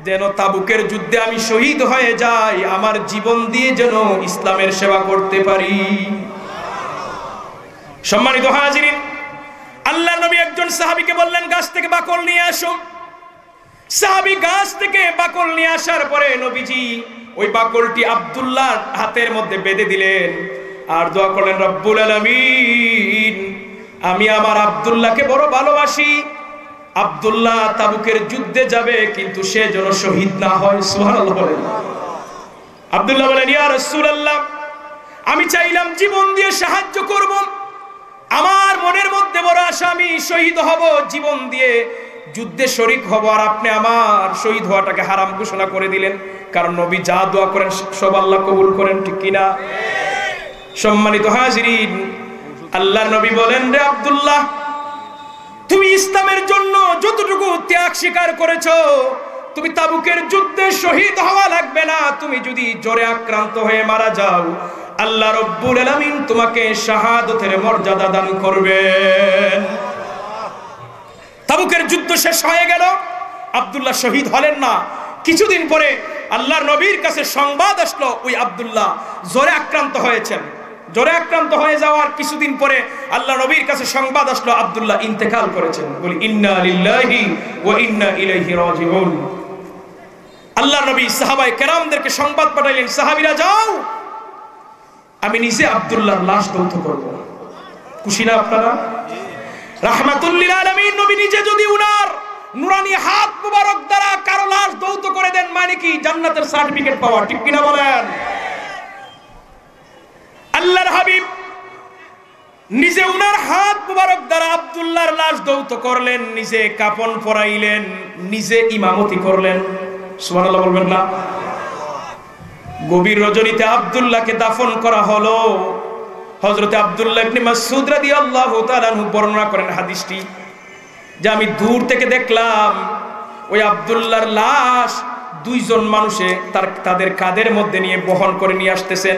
যেন তাবুকের যুদ্ধে আমি শহীদ হয়ে যাই, আমার জীবন দিয়ে যেন ইসলামের সেবা করতে পারি। সম্মানিত হাজিরিন, আল্লাহর নবী একজন সাহাবীকে বললেন গাছ থেকে বাকল নিয়ে আসো। সাহাবী গাছ থেকে বাকল নিয়ে আসার পরে নবীজি ওই বাকলটি আব্দুল্লাহর হাতের মধ্যে বেঁধে দিলেন আর দোয়া করলেন, রব্বুল আলামিন, আমি আমার আব্দুল্লাহকে বড় ভালোবাসি। আব্দুল্লাহ তাবুকের যুদ্ধে যাবে, কিন্তু সে যেন শহীদ না হয়। সুবহানাল্লাহ বলেন। আব্দুল্লাহ বলেন, ইয়া রাসূলুল্লাহ, আমি চাইলাম জীবন দিয়ে সাহায্য করব, আমার মনের মধ্যে বড় আশা আমি শহীদ হব, জীবন দিয়ে যুদ্ধে শরীক হব, আর আপনি আমার শহীদ হওয়াটাকে হারাম ঘোষণা করে দিলেন। কারণ নবী যা দোয়া করেন সব আল্লাহ কবুল করেন, ঠিক কিনা? সম্মানিত হাজিরিন, আল্লাহর নবী বলেন, রে আব্দুল্লাহ, তুমি ইসলামের জন্য যতটুকু ত্যাগ স্বীকার করেছো, তুমি তাবুকের যুদ্ধে শহীদ হওয়া লাগবে না। তুমি যদি জ্বরে আক্রান্ত হয়ে মারা যাও, আল্লাহ রব্বুল আলামিন তোমাকে শাহাদাতের মর্যাদা দান করবেন। তাবুকের যুদ্ধ শেষ হয়ে গেল, আব্দুল্লাহ শহীদ হলেন না। কিছুদিন পরে আল্লাহর নবীর কাছে সংবাদ আসলো, ওই আব্দুল্লাহ জ্বরে আক্রান্ত হয়েছেন। জ্বরে আক্রান্ত হয়ে যাওয়ার কিছুদিন পরে আল্লাহ নবীর কাছে সংবাদ আসলো, আব্দুল্লাহ ইন্তেকাল করেছেন। বলি ইন্না লিল্লাহি ওয়া ইন্না ইলাইহি রাজিউন। আল্লাহর নবী সাহাবায়ে কেরামদেরকে সংবাদ পাঠাইলেন, সাহাবীরা যাও, আমি নিজে আব্দুল্লাহর লাশ দৌত করব। খুশি না আপনারা? রাহমাতুল লিল আলামিন নবী নিজে যদি উনার নুরানি হাত মুবারক দ্বারা কারো লাশ দৌত করে দেন, মানে কি জান্নাতের সার্টিফিকেট পাওয়া, ঠিক কিনা বলেন? আল্লাহর হাবিব নিজে উনার হাত মুবারক দ্বারা আব্দুল্লাহর লাশ দৌত করলেন, নিজে কাফন পরাইলেন, নিজে ইমামতি করলেন। সুবহানাল্লাহ বলবেন না? গভীর রজনীতে আব্দুল্লাহকে দাফন করা হলো। হযরতে আব্দুল্লাহ ইবনে মাসউদ রাদিয়াল্লাহু তাআলা আনহু বর্ণনা করেন হাদিসটি, যে আমি দূর থেকে দেখলাম ওই আব্দুল্লাহর লাশ দুইজন মানুষে তাদের কাঁধের মধ্যে নিয়ে বহন করে নিয়ে আসতেছেন।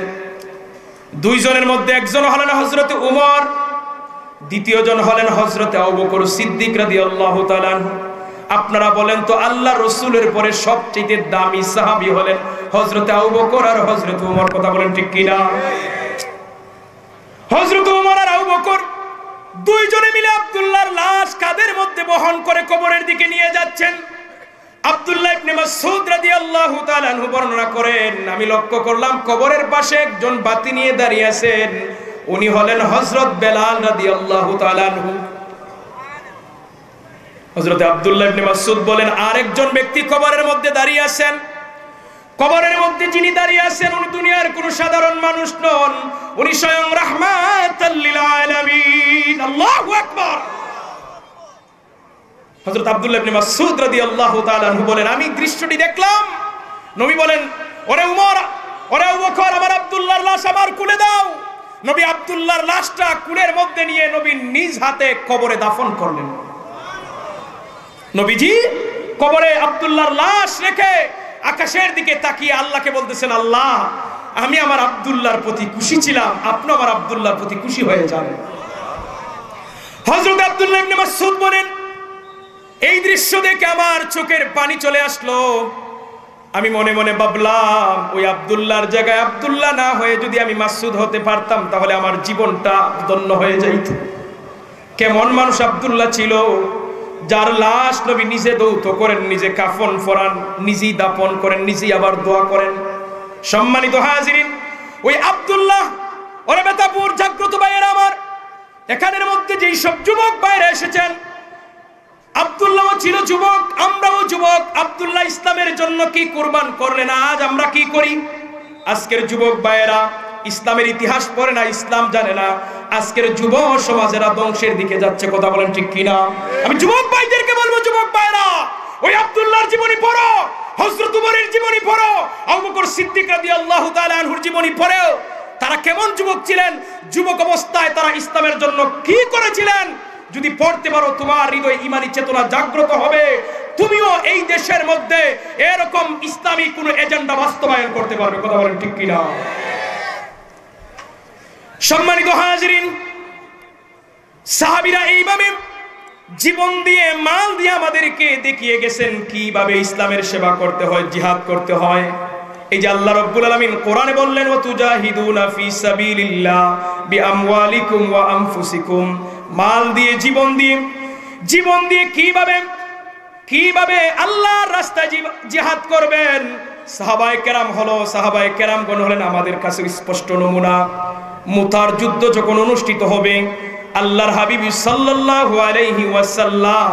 দুইজনের মধ্যে একজন হলেন হযরতে উমর, দ্বিতীয় জন হলেন হযরতে আবু বকর সিদ্দিক রাদিয়াল্লাহু তাআলা আনহু। আপনারা বলেন তো, আল্লাহ রসুলের পরে সবচেয়ে দামি সাহাবী হলেন হযরতে আবু বকর আর হযরতে উমর। কথা বলেন ঠিক কিনা? হযরতে উমর আর আবু বকর দুইজনে মিলে আব্দুল্লাহর লাশ কাঁধের মধ্যে বহন করে কবরের দিকে নিয়ে যাচ্ছেন। আব্দুল্লাহ ইবনে মাসউদ রাদিয়াল্লাহু তাআলা আনহু বর্ণনা করেন, আমি লক্ষ্য করলাম কবরের পাশে একজন বাতি নিয়ে দাঁড়িয়ে আছেন, উনি হলেন হযরত বেলাল রাদিয়াল্লাহু তাআলা আনহু। হযরত আব্দুল্লাহ ইবনে মাসউদ বলেন, আরেকজন ব্যক্তি কবরের মধ্যে দাঁড়িয়ে আছেন। কবরের মধ্যে যিনি দাঁড়িয়ে আছেন, উনি দুনিয়ার কোন সাধারণ মানুষ নন, উনি স্বয়ং রাহমাতাল লিল আলামিন। আল্লাহু আকবার। হযরত আব্দুল্লাহ ইবনে মাসউদ রাদিয়াল্লাহু তাআলা আনহু বলেন, আমি দৃশ্যটি দেখলাম। নবী বলেন, ওরে উমর, ওরে আবু বকর, আমার আব্দুল্লাহর লাশ আমার কুলে দাও। নবী আব্দুল্লাহর লাশটা কুলের মধ্যে নিয়ে নবী নিজ হাতে কবরে দাফন করলেন। নবীজি কবরে আব্দুল্লাহর লাশ রেখে আকাশের দিকে তাকিয়ে আল্লাহকে বলতেছেন, আল্লাহ আমি আমার আব্দুল্লাহর প্রতি খুশি ছিলাম, আপনি আমার আব্দুল্লাহর প্রতি খুশি হয়ে যান। হযরত আব্দুল্লাহ ইবনে মাসউদ বলেন, এই দৃশ্য দেখে আমার চোখের পানি চলে আসলো। আমি মনে মনে ভাবলাম, ওই আব্দুল্লাহর জায়গায় আব্দুল্লাহ না হয়ে যদি আমি মাসউদ হতে পারতাম তাহলে আমার জীবনটা ধন্য হয়ে যাইত। কেমন মানুষ আব্দুল্লাহ ছিল, যার লাশ নবী নিজে দৌত করেন, নিজে কাফন পরান, নিজেই দাফন করেন, নিজেই আবার দোয়া করেন। সম্মানিত হাজিরিন, ওই আব্দুল্লাহ, ওরে বেতাপুর জাগ্রত ভাইয়েরা আমার, এখানের মধ্যে যেই সব যুবক বাইরে এসেছেন, আব্দুল্লাহ ছিল যুবক, আমরাও যুবক। আব্দুল্লাহ ইসলামের জন্য কি কুরবান করলেন, আজ আমরা কি করি? আজকের যুবক ভাইয়েরা ইসলামের ইতিহাস পড়ে না, ইসলাম জানে না। আজকের যুব সমাজেরা ধ্বংসের দিকে যাচ্ছে, কথা বলেন ঠিক কিনা? আমি যুবক ভাইদেরকে বলবো, যুবক ভাইরা ওই আব্দুল্লাহর জীবনী পড়ো, হযরত উমরের জীবনী পড়ো, আবু বকর সিদ্দিক রাদিয়াল্লাহু তাআলা আনহুর জীবনী পড়ো। তারা কেমন যুবক ছিলেন, যুবক অবস্থায় তারা ইসলামের জন্য কি করেছিলেন, যদি পড়তে পারো তোমার হৃদয়ে ঈমানি চেতনা জাগ্রত হবে। তুমিও এই দেশের মধ্যে এরকম ইসলামী কোন এজেন্ডা বাস্তবায়ন করতে পারবে, কথা বলেন ঠিক কিনা? সম্মানিত হাজিরিন, সাহাবীরা এইভাবে জীবন দিয়ে, মাল দিয়ে আমাদেরকে দেখিয়ে গেছেন কিভাবে ইসলামের সেবা করতে হয়, জিহাদ করতে হয়। এই যে আল্লাহ রাব্বুল আলামিন কোরআনে বললেন, ওয়া তুজাহিদুনা ফি সাবিলিল্লাহ বিআমওয়ালিকুম ওয়া আনফুসিকুম, মাল দিয়ে, জীবন দিয়ে কিভাবে আল্লাহর রাস্তায় জিহাদ করবেন। সাহাবায়ে কেরামগণ হলেন আমাদের কাছে স্পষ্ট নমুনা। মুতার যুদ্ধ যখন অনুষ্ঠিত হবে, আল্লাহর হাবিব সাল্লাল্লাহু আলাইহি ওয়াসাল্লাম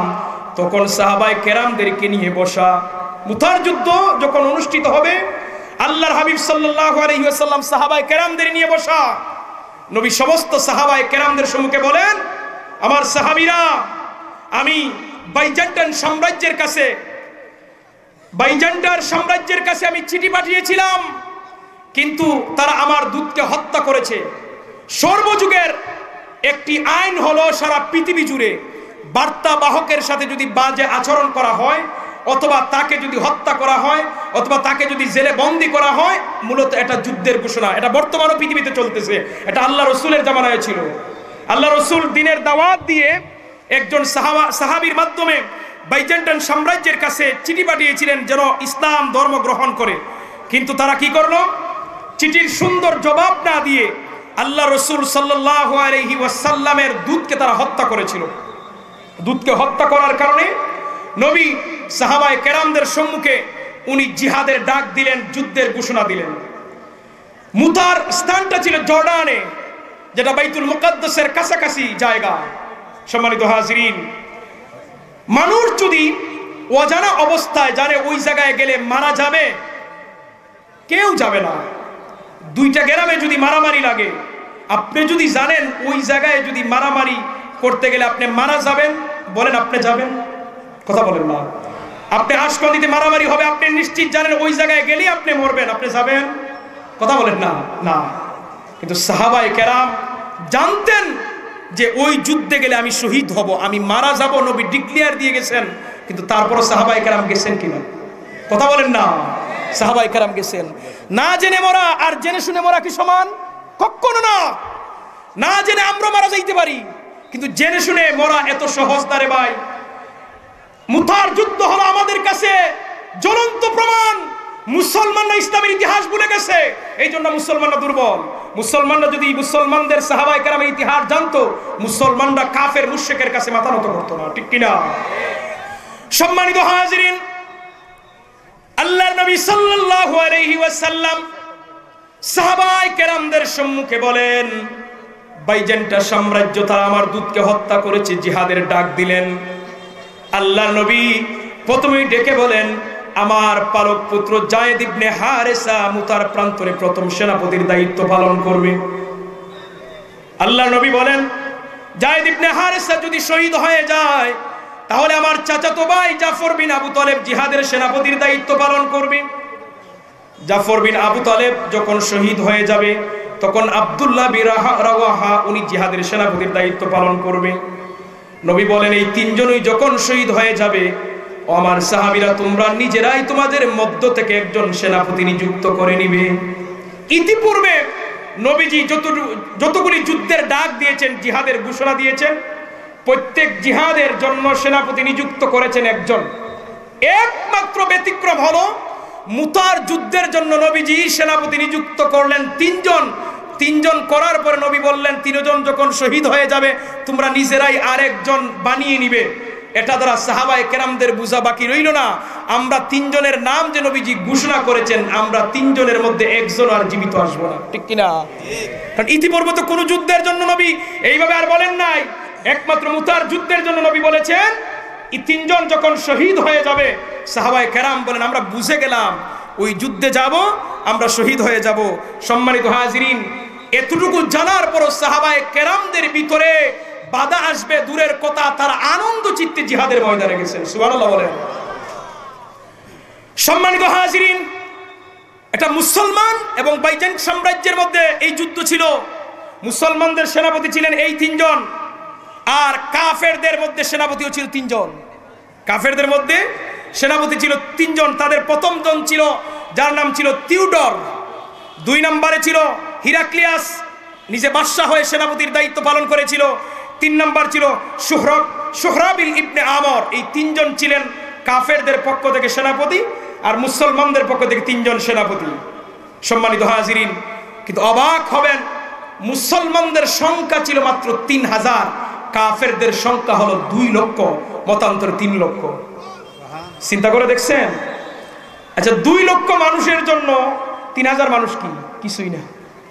তখন সাহাবায়ে কেরামদেরকে নিয়ে বসা। মুতার যুদ্ধ যখন অনুষ্ঠিত হবে, আল্লাহর হাবিব সাল্লাল্লাহু আলাইহি ওয়াসাল্লাম সাহাবায়ে কেরামদের নিয়ে বসা। নবী সমস্ত সাহাবায়ে কেরামদের সম্মুখে বলেন, আমার সাহাবীরা, আমি বাইজান্টাইন সাম্রাজ্যের কাছে আমি চিঠি পাঠিয়েছিলাম, কিন্তু তারা আমার দূতকে হত্যা করেছে। সর্বযুগের একটি আইন হলো, সারা পৃথিবী জুড়ে বার্তা বাহকের সাথে যদি বাজে আচরণ করা হয়, অথবা তাকে যদি হত্যা করা হয়, অথবা তাকে যদি জেলে বন্দী করা হয়, মূলত এটা যুদ্ধের ঘোষণা। এটা বর্তমানও পৃথিবীতে চলতেছে, এটা আল্লাহ রসুলের জামানায় ছিল। আল্লাহ রসুল দিনের দাওয়াত দিয়ে একজন সাহাবীর মাধ্যমে বাইজেন্টাইন সাম্রাজ্যের কাছে চিঠি পাঠিয়েছিলেন যেন ইসলাম ধর্ম গ্রহণ করে। কিন্তু তারা কি করলো, চিঠির সুন্দর জবাব না দিয়ে আল্লাহ রসুল সাল্লাল্লাহু আলাইহি ওয়াসাল্লামের দূতকে তারা হত্যা করেছিল। দূতকে হত্যা করার কারণে নবী সাহাবায়ে কেরামদের সম্মুখে উনি জিহাদের ডাক দিলেন, যুদ্ধের ঘোষণা দিলেন। মুতার স্থানটা ছিল জর্ডানে, যেটা বাইতুল মুকাদ্দাসের কাছাকাছি জায়গা। সম্মানিত হাজিরিন, মানুষ যদি অজানা অবস্থায় জানে ওই জায়গায় গেলে মারা যাবে, কেউ যাবে না। দুইটা গ্রামে যদি মারামারি লাগে, আপনি যদি জানেন ওই জায়গায় যদি মারামারি করতে গেলে আপনি মারা যাবেন, বলেন আপনি যাবেন? কথা বলেন না। আপনি আশকন্দিতে মারামারি হবে, আপনি নিশ্চিত জানেন ওই জায়গায় গেলে আপনি মরবেন, আপনি যাবেন? কথা বলেন না। না, কিন্তু সাহাবায়ে কেরাম জানতেন যে ওই যুদ্ধে গেলে আমি শহীদ হব, আমি মারা যাব, নবী ডিক্লেয়ার দিয়ে গেছেন। কিন্তু তারপরও সাহাবায়ে কেরাম গেছেন কিনা? কথা বলেন না। সাহাবায়ে কেরাম গেছেন। না জেনে মরা আর জেনে শুনে মরা কি সমান? কখনো না। না জেনে আমরা মারা যাইতে পারি, কিন্তু জেনে শুনে মরা এত সহজ না রে ভাই। মুতার যুদ্ধ হলো আমাদের কাছে জ্বলন্ত প্রমাণ। মুসলমানরা ইসলামের ইতিহাস ভুলে গেছে, এই জন্য মুসলমানরা দুর্বল। মুসলমানরা যদি মুসলমানদের সাহাবায়ে কেরামের ইতিহাস জানতো, মুসলমানরা কাফের মুশরিকের কাছে মাথা নত করতো না, ঠিক কিনা? সম্মানিত হাজিরিন, আল্লাহর নবী সাল্লাল্লাহু আলাইহি ওয়াসাল্লাম সাহাবায়ে কেরামদের সম্মুখে বলেন, বাইজেন্টাইন সাম্রাজ্য তারা আমার দূতকে হত্যা করেছে, জিহাদের ডাক দিলেন। আল্লাহর নবী প্রথমেই ডেকে বলেন, আমার পালক পুত্র যায়েদ ইবনে হারেসা মুতার প্রান্তরে প্রথম সেনাপতির দায়িত্ব পালন করবে। আল্লাহর নবী বলেন, যায়েদ ইবনে হারেসা যদি শহীদ হয়ে যায়, তাহলে আমার চাচাতো ভাই জাফর বিন আবু তালেব জিহাদের সেনাপতির দায়িত্ব পালন করবে। জাফর বিন আবু তালেব যখন শহীদ হয়ে যাবে, তখন আব্দুল্লাহ বিন রাওয়াহা উনি জিহাদের সেনাপতির দায়িত্ব পালন করবে। নবী বলেন এই তিনজনই যখন শহীদ হয়ে যাবে, ও আমার সাহাবীরা, তোমরা নিজেরাই তোমাদের মধ্য থেকে একজন সেনাপতি নিযুক্ত করে নিবে। ইতিপূর্বে নবীজি যতগুলি যুদ্ধের ডাক দিয়েছেন, জিহাদের ঘোষণা দিয়েছেন, প্রত্যেক জিহাদের জন্য সেনাপতি নিযুক্ত করেছেন একজন। একমাত্র ব্যতিক্রম হলো মুতার যুদ্ধের জন্য নবীজি সেনাপতি নিযুক্ত করলেন তিনজন করার পরে নবী বললেন, তিনজন যখন শহীদ হয়ে যাবে তোমরা নিজেরাই আরেকজন বানিয়ে নিবে। এটা দ্বারা সাহাবায়ে কেরামদের বুঝা বাকি রইল না, আমরা তিনজনের নাম যে নবীজি ঘোষণা করেছেন, আমরা তিনজনের মধ্যে একজন আর জীবিত আসবো না, ঠিক কিনা? কারণ ইতিপূর্বে তো কোনো যুদ্ধের জন্য নবী এইভাবে আর বলেন নাই, একমাত্র মুতার যুদ্ধের জন্য নবী বলেছেন এই তিনজন যখন শহীদ হয়ে যাবে, সাহাবায়ে কেরাম বলেন আমরা বুঝে গেলাম ওই যুদ্ধে যাব, আমরা শহীদ হয়ে যাব। সম্মানিত হাজিরিন, এতটুকু জানার পরও সাহাবায়ে কেরামদের ভিতরে বাধা আসবে দূরের কথা, তারা আনন্দ চিত্তে জিহাদের ময়দানে গেছেন। সুবহানাল্লাহ বলেন। সম্মানিত হাজিরিন, এটা মুসলমান এবং বাইজেন্ট সাম্রাজ্যের মধ্যে এই যুদ্ধ ছিল। মুসলমানদের সেনাপতি ছিলেন এই তিনজন, আর কাফেরদের মধ্যে সেনাপতিও ছিল তিনজন। কাফেরদের মধ্যে সেনাপতি ছিল তিনজন। তাদের প্রথম জন ছিল যার নাম ছিল তিউডর, 2 নম্বরে ছিল হিরাক্লিয়াস, নিজে বাদশা হয়ে সেনাপতির দায়িত্ব পালন করেছিল। 3 নম্বর ছিল সুহরাবিল ইবনে আমর। এই তিনজন ছিলেন কাফেরদের পক্ষ থেকে সেনাপতি, আর মুসলমানদের পক্ষ থেকে তিনজন সেনাপতি। সম্মানিত হাজিরিন, কিন্তু অবাক হবেন, মুসলমানদের সংখ্যা ছিল মাত্র 3000, কাফেরদের সংখ্যা হলো 2 লক্ষ, মতান্তর 3 লক্ষ। চিন্তা করে দেখছেন? আচ্ছা, 2 লক্ষ মানুষের জন্য 3000 মানুষ কি কিছুই না,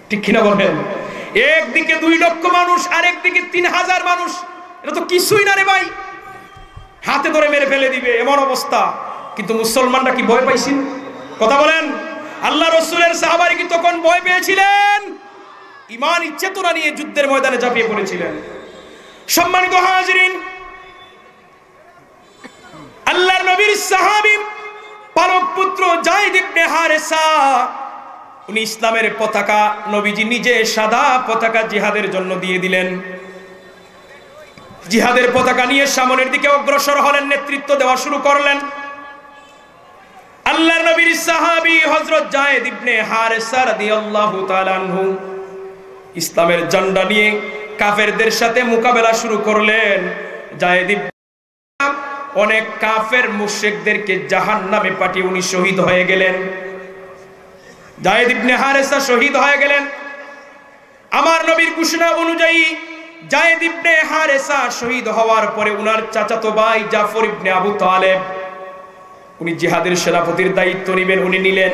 ঠিক কিনা বলেন? একদিকে 2 লক্ষ মানুষ, আরেকদিকে 3000 মানুষ, এটা তো কিছুই না রে ভাই, হাতে ধরে মেরে ফেলে দিবে এমন অবস্থা। কিন্তু মুসলমানরা কি ভয় পাইছেন? কথা বলেন। আল্লাহ রাসূলের সাহাবারা কি তখন ভয় পেয়েছিলেন? ঈমান চেতনা নিয়ে যুদ্ধের ময়দানে ঝাঁপিয়ে পড়েছিলেন। সম্মানিত হাজিরিন, আল্লাহর নবীর সাহাবী পালক পুত্র যায়েদ ইবনে হারেসা, উনি ইসলামের পতাকা, নবীজি নিজে সাদা পতাকা জিহাদের জন্য দিয়ে দিলেন। জিহাদের পতাকা নিয়ে সামনের দিকে অগ্রসর হলেন, নেতৃত্ব দেওয়া শুরু করলেন। আল্লাহর নবীর সাহাবী হযরত যায়েদ ইবনে হারেসা রাদিয়াল্লাহু তাআলা আনহু ইসলামের ঝান্ডা নিয়ে কাফেরদের সাথে মোকাবেলা শুরু করলেন। যায়েদ অনেক কাফের মুশরিকদেরকে জাহান্নামে পাঠিয়ে উনি শহীদ হয়ে গেলেন। যায়েদ ইবনে হারেসা শহীদ হয়ে গেলেন। আমার নবীর ঘোষণা অনুযায়ী যায়েদ ইবনে হারেসা শহীদ হওয়ার পরে উনার চাচাতো ভাই জাফর ইবনে আবু তালেব উনি জিহাদের সেনাপতির দায়িত্ব নেবেন, উনি নিলেন।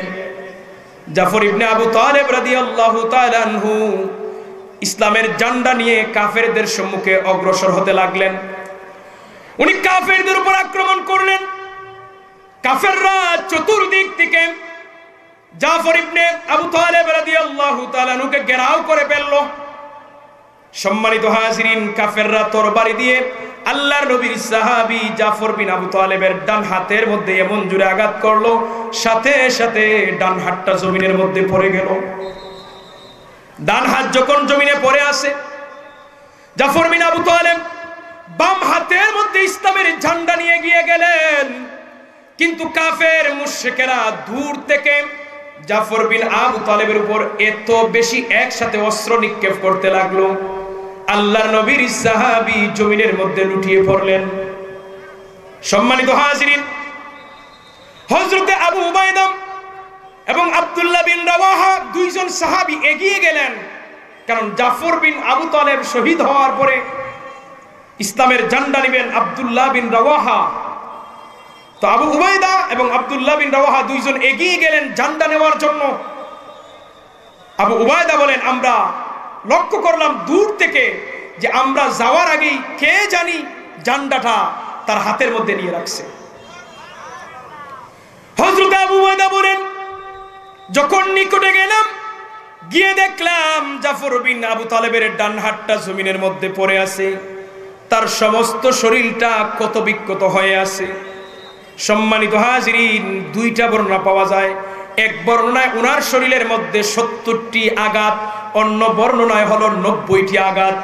জাফর ইবনে আবু তালেব রাদিয়াল্লাহু তাআলা আনহু ইসলামের ঝান্ডা নিয়ে কাফেরদের সম্মুখে অগ্রসর হতে লাগলেন। উনি কাফেরদের উপর আক্রমণ করলেন। কাফেররা চতুর্দিক থেকে জাফর ইবনে আবু তালেব রাদিয়াল্লাহু তাআলা আনহুকে ঘেরাও করে ফেলল। সম্মানিত হাজিরিন, কাফেররা তরবারি দিয়ে আল্লাহর নবীর সাহাবী জাফর বিন আবু তালেবের ডান হাতের মধ্যে এমন জোরে আঘাত করলো, সাথে সাথে ডান হাতটা জমিনের মধ্যে পড়ে গেল। ডান হাত যখন জমিনে পড়ে আসে, জাফর বিন আবু তালেব বাম হাতের মধ্যে ইসলামের ঝান্ডা নিয়ে গিয়ে গেলেন। কিন্তু কাফের মুশরিকেরা দূর থেকে জাফর বিন আবু তালেবের উপর এত বেশি একসাথে অস্ত্র নিক্ষেপ করতে লাগলো, আল্লাহর নবীর সাহাবী জমিনের মধ্যে লুটিয়ে পড়লেন। সম্মানিত হাজিরিন, হযরতে আবু উবাইদা এবং আব্দুল্লাহ বিন রাওয়াহা 2 জন সাহাবী এগিয়ে গেলেন। কারণ জাফর বিন আবু তালেব শহীদ হওয়ার পরে ইসলামের ঝান্ডা নেবেন আব্দুল্লাহ বিন রাওয়াহা। তো আবু উবাইদা এবং আব্দুল্লাহ বিন রাওয়াহা 2 জন এগিয়ে গেলেন ঝান্ডা নেওয়ার জন্য। আবু উবাইদা বলেন, আমরা লক্ষ্য করলাম দূর থেকে যে আমরা যাওয়ার আগেই কে জানি ঝান্ডাটা তার হাতের মধ্যে নিয়ে রাখছে। হযরত আবু উবাইদা বলেন, যখন নিকটে গেলাম, গিয়ে দেখলাম জাফর বিন আবু তালেবের ডান হাতটা জমিনের মধ্যে পড়ে আছে, তার সমস্ত শরীরটা ক্ষত বিক্ষত হয়ে আছে। সম্মানিত হাজিরিন, 2টা বর্ণনা পাওয়া যায়। এক বর্ণনায় উনার শরীরের মধ্যে 70টি আঘাত অন্য বর্ণনায় হলো 90টি আঘাত,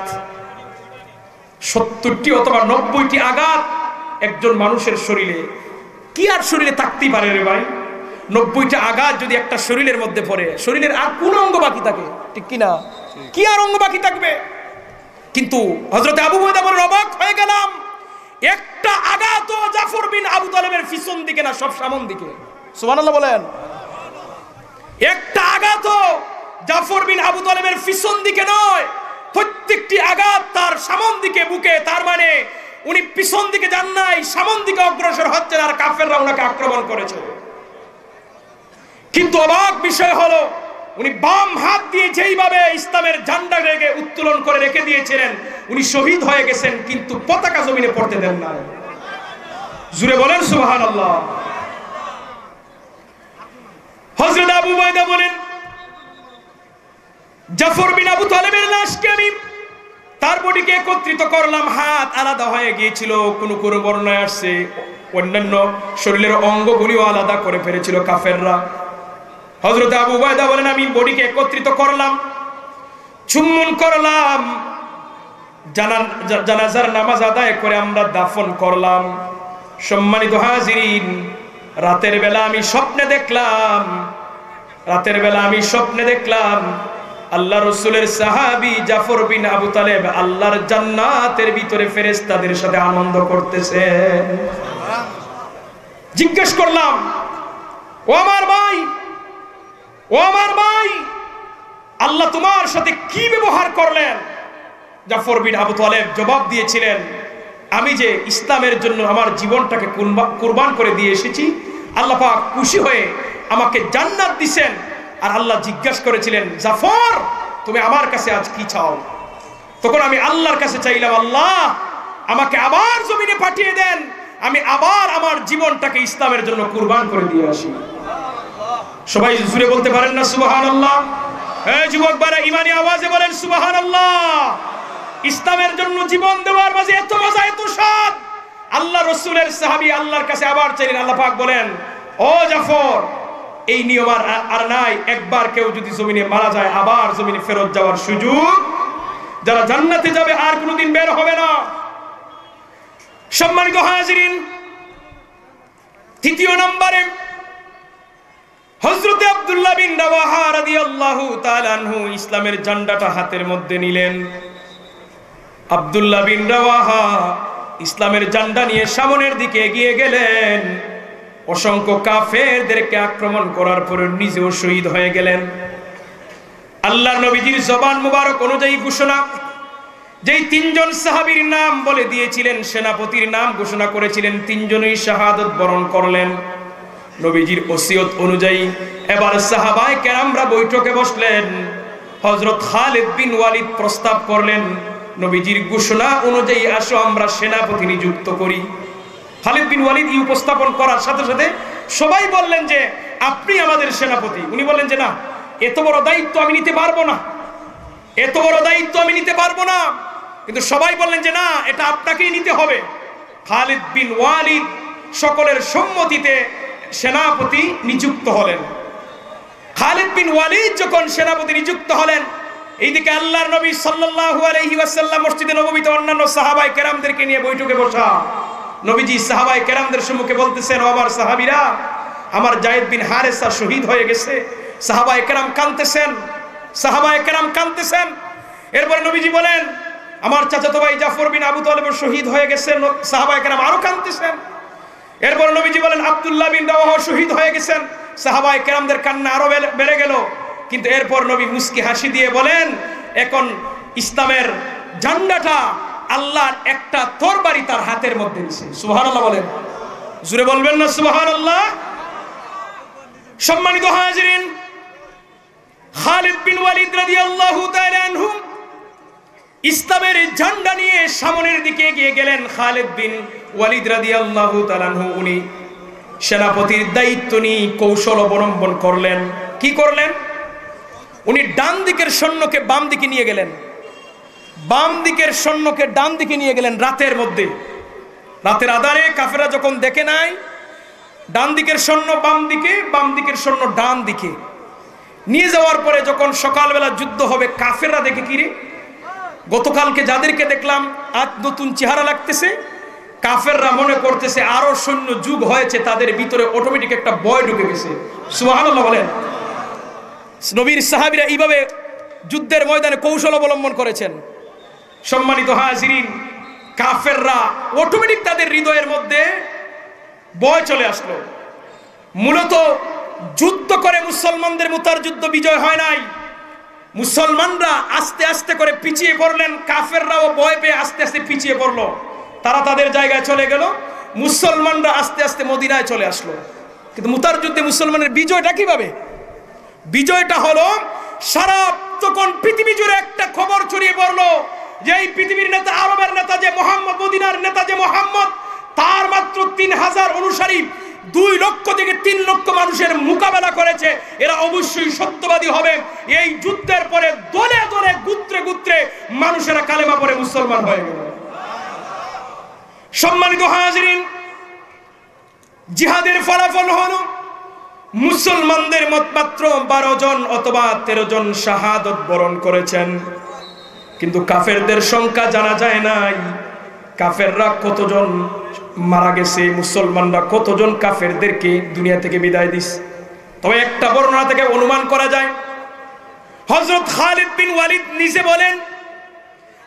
70টি অথবা 90টি আঘাত একজন মানুষের শরীরে। কি আর শরীরে থাকতেই পারে রে ভাই? 90টা আঘাত যদি একটা শরীরের মধ্যে পড়ে, শরীরের আর কোন অঙ্গ বাকি থাকে? ঠিক কিনা? কি আর অঙ্গ বাকি থাকবে? কিন্তু হযরত আবু উবাইদা বলেন, অবাক হয়ে গেলাম, একটা আঘাত জাফর বিন আবু তালেবের পিছন দিকে না, সব সামন দিকে। সুবহানাল্লাহ বলেন। একটা আঘাত জাফর বিন আবু তালেবের পিছন দিকে নয়, প্রত্যেকটি আঘাত তার সামন দিকে, বুকে। তার মানে উনি পিছন দিকে যান নাই, সামন দিকে অগ্রসর হচ্ছেন, আর কাফেররা ওনাকে আক্রমণ করেছে। কিন্তু অবাক বিষয় হলো, উনি বাম হাত দিয়ে যেইভাবে ইসলামের ঝান্ডা রেখে উত্তোলন করে রেখে দিয়েছিলেন, উনি শহীদ হয়ে গেছেন, কিন্তু পতাকা জমিনে পড়তে দেন না। জুড়ে বলেন সুবহানাল্লাহ। হযরত আবু উবাইদা বলেন, জাফর বিন আবু তালেবের লাশকে আমি তার বডিকে একত্রিত করলাম, হাত আলাদা হয়ে গিয়েছিল। কোন কোন বর্ণনায় আসছে অন্যান্য শরীরের অঙ্গগুলিও আলাদা করে ফেলেছিল কাফেররা। হযরত আবু উবাইদা বলেন, আমি বডিকে একত্রিত করলাম, চুম্বন করলাম, জানাজার নামাজ আদায় করে আমরা দাফন করলাম। সম্মানিত হাজিরিন, রাতের বেলা আমি স্বপ্নে দেখলাম আল্লাহ রাসূলের সাহাবী জাফর বিন আবু তালেব আল্লাহর জান্নাতের ভিতরে ফেরেশতাদের সাথে আনন্দ করতেছে। জিজ্ঞেস করলাম, ও আমার ভাই, আল্লাহ তোমার সাথে কি ব্যবহার করলেন? জাফর বিন আবু তালেব জবাব দিয়েছিলেন, আমি যে ইসলামের জন্য আমার জীবনটাকে কুরবান করে দিয়ে এসেছি, আল্লাহ পাক খুশি হয়ে আমাকে জান্নাত দিবেন। আর আল্লাহ জিজ্ঞাসা করেছিলেন, জাফর তুমি আমার কাছে আজ কি চাও? তখন আমি আল্লাহর কাছে চাইলাম, আল্লাহ আমাকে আবার জমিনে পাঠিয়ে দেন, আমি আবার আমার জীবনটাকে ইসলামের জন্য কুরবান করে দিয়ে আসি। সবাই জুড়ে বলতে পারেন না সুবহানাল্লাহ? এই যুবক ভাইরা, ঈমানি আওয়াজে বলেন সুবহানাল্লাহ। ইসলামের জন্য জীবন দেওয়ার মাঝে এত মজা, এত স্বাদ। আল্লাহ রাসূলের সাহাবী আল্লাহর কাছে আবার চাইলেন, আল্লাহ পাক বলেন, ও জাফর, এই নিয়ম আর নাই, একবার কেউ যদি জমিনে মারা যায় আবার জমিনে ফেরত যাওয়ার সুযোগ, যারা জান্নাতে যাবে আর কোনোদিন বের হবে না। সম্মানিত হাজিরিন, তৃতীয় নম্বরে হযরত আব্দুল্লাহ বিন রাওয়াহা রাদিয়াল্লাহু তাআলা আনহু ইসলামের ঝান্ডাটা হাতের মধ্যে নিলেন। আব্দুল্লাহ বিন রাওয়াহা ইসলামের ঝান্ডা নিয়ে সামনের দিকে এগিয়ে গেলেন। অসংখ্য কাফেরদেরকে আক্রমণ করার পরে নিজেও শহীদ হয়ে গেলেন। আল্লাহর নবীজির জবান মুবারক অনুযায়ী ঘোষণা, যেই তিনজন সাহাবীর নাম বলে দিয়েছিলেন, সেনাপতির নাম ঘোষণা করেছিলেন, তিনজনই শাহাদাত বরণ করলেন। নবীজির ওসিয়ত অনুযায়ী এবার সাহাবায়ে কেরামরা বৈঠকে বসলেন। হযরত খালিদ বিন ওয়ালিদ প্রস্তাব করলেন, নবীজির ঘোষণা অনুযায়ী আসো আমরা সেনাপতি নিযুক্ত করি। খালিদ বিন ওয়ালিদ এই উপস্থাপন করার সাথে সাথে সবাই বললেন যে আপনি আমাদের সেনাপতি। উনি বললেন যে না, এত বড় দায়িত্ব আমি নিতে পারবো না, কিন্তু সবাই বললেন যে না, এটা আপনাকেই নিতে হবে। খালিদ বিন ওয়ালিদ সকলের সম্মতিতে সেনাপতি নিযুক্ত হলেন। খালিদ বিন ওয়ালিদ যখন সেনাপতি নিযুক্ত হলেন, এইদিকে আল্লাহর নবী সাল্লাল্লাহু আলাইহি ওয়াসাল্লাম মসজিদে নববীতে অন্যান্য সাহাবায়ে কেরামদেরকে নিয়ে বৈঠকে বসা। নবীজি সাহাবায়ে কেরামদের সম্মুখে বলতেছেন, ও আমার সাহাবীরা, আমার যায়েদ বিন হারেসা শহীদ হয়ে গেছে। সাহাবায়ে কেরাম কাঁদতেছেন। এরপরে নবীজি বলেন, আমার চাচাতো ভাই জাফর বিন আবু তালেব শহীদ হয়ে গেছেন। সাহাবায়ে কেরাম আরো কাঁদতেছেন। এরপর নবীজি বলেন, আব্দুল্লাহ বিন রাওয়াহা শহীদ হয়ে গেছেন। সাহাবায়ে কেরামদের কান্না আরো বেড়ে গেল। কিন্তু এরপর নবী মুস্কি হাসি দিয়ে বলেন, এখন ইসলামের ঝান্ডাটা আল্লাহর একটা তরবারি তার হাতের মধ্যে দিয়েছে। সুবহানাল্লাহ বলেন, জোরে বলবেন না সুবহানাল্লাহ? সম্মানিত হাজিরিন, খালিদ বিন ওয়ালিদ রাদিয়াল্লাহু তাআলা আনহু ইসলামের ঝান্ডা নিয়ে সামনের দিকে এগিয়ে গেলেন। খালিদ বিন ওয়ালিদ রাদিয়াল্লাহু তাআলা আনহু উনি সেনাপতির দায়িত্ব নিয়ে কৌশল অবলম্বন করলেন। কি করলেন? উনি ডান দিকের সৈন্যকে বাম দিকে নিয়ে গেলেন, বাম দিকের সৈন্যকে ডান দিকে নিয়ে গেলেন। রাতের মধ্যে, রাতের আধারে কাফেররা যখন দেখে নাই, ডান দিকের সৈন্য বাম দিকে, বাম দিকের সৈন্য ডান দিকে, নিয়ে যাওয়ার পরে যখন সকালবেলা যুদ্ধ হবে, কাফেররা দেখে কি রে, গতকালকে যাদেরকে দেখলাম আজ নতুন চেহারা লাগতেছে, কাফেররা মনে করতেছে আরো সৈন্য যুগ হয়েছে, তাদের ভিতরে অটোমেটিক একটা ভয় ঢুকে গেছে। সুবহানাল্লাহ বলেন। নবীর সাহাবীরা এইভাবে যুদ্ধের ময়দানে কৌশল অবলম্বন করেছেন। সম্মানিত হাজিরিন, কাফেররা অটোমেটিক তাদের হৃদয়ের মধ্যে ভয় চলে আসলো। মূলত যুদ্ধ করে মুসলমানদের মুতার যুদ্ধ বিজয় হয় নাই, মুসলমানরা আস্তে আস্তে করে পিছিয়ে পড়লেন, কাফেররাও ভয় পেয়ে আস্তে আস্তে পিছিয়ে পড়লো, তারা তাদের জায়গায় চলে গেল, মুসলমানরা আস্তে আস্তে মদিনায় চলে আসলো। কিন্তু মুতার যুদ্ধে মুসলমানের বিজয়টা কিভাবে? বিজয়টা হলো সারা তখন পৃথিবী জুড়ে একটা খবর ছড়িয়ে পড়লো যে এই পৃথিবীর নেতা, আরবের নেতা যে মোহাম্মদ, মদিনার নেতা যে মোহাম্মদ, তার মাত্র 3000 অনুসারী 2 লক্ষ থেকে 3 লক্ষ মানুষের মোকাবেলা করেছে, এরা অবশ্যই সত্যবাদী হবে। এই যুদ্ধের পরে দলে দলে গুত্রে গুত্রে মানুষেরা কালেমা পড়ে মুসলমান হয়ে গেল। সম্মানিত হাজিরিন, জিহাদের ফলাফল হলো মুসলমানদের মাত্র 12 জন অথবা 13 জন শাহাদত বরণ করেছেন, কিন্তু কাফেরদের সংখ্যা জানা যায় নাই। কাফেররা কতজন মারা গেছে, মুসলমানরা কতজন কাফেরদেরকে দুনিয়া থেকে বিদায় দিস। তবে একটা বর্ণনা থেকে অনুমান করা যায়, হযরত খালিদ বিন ওয়ালিদ নিজে বলেন,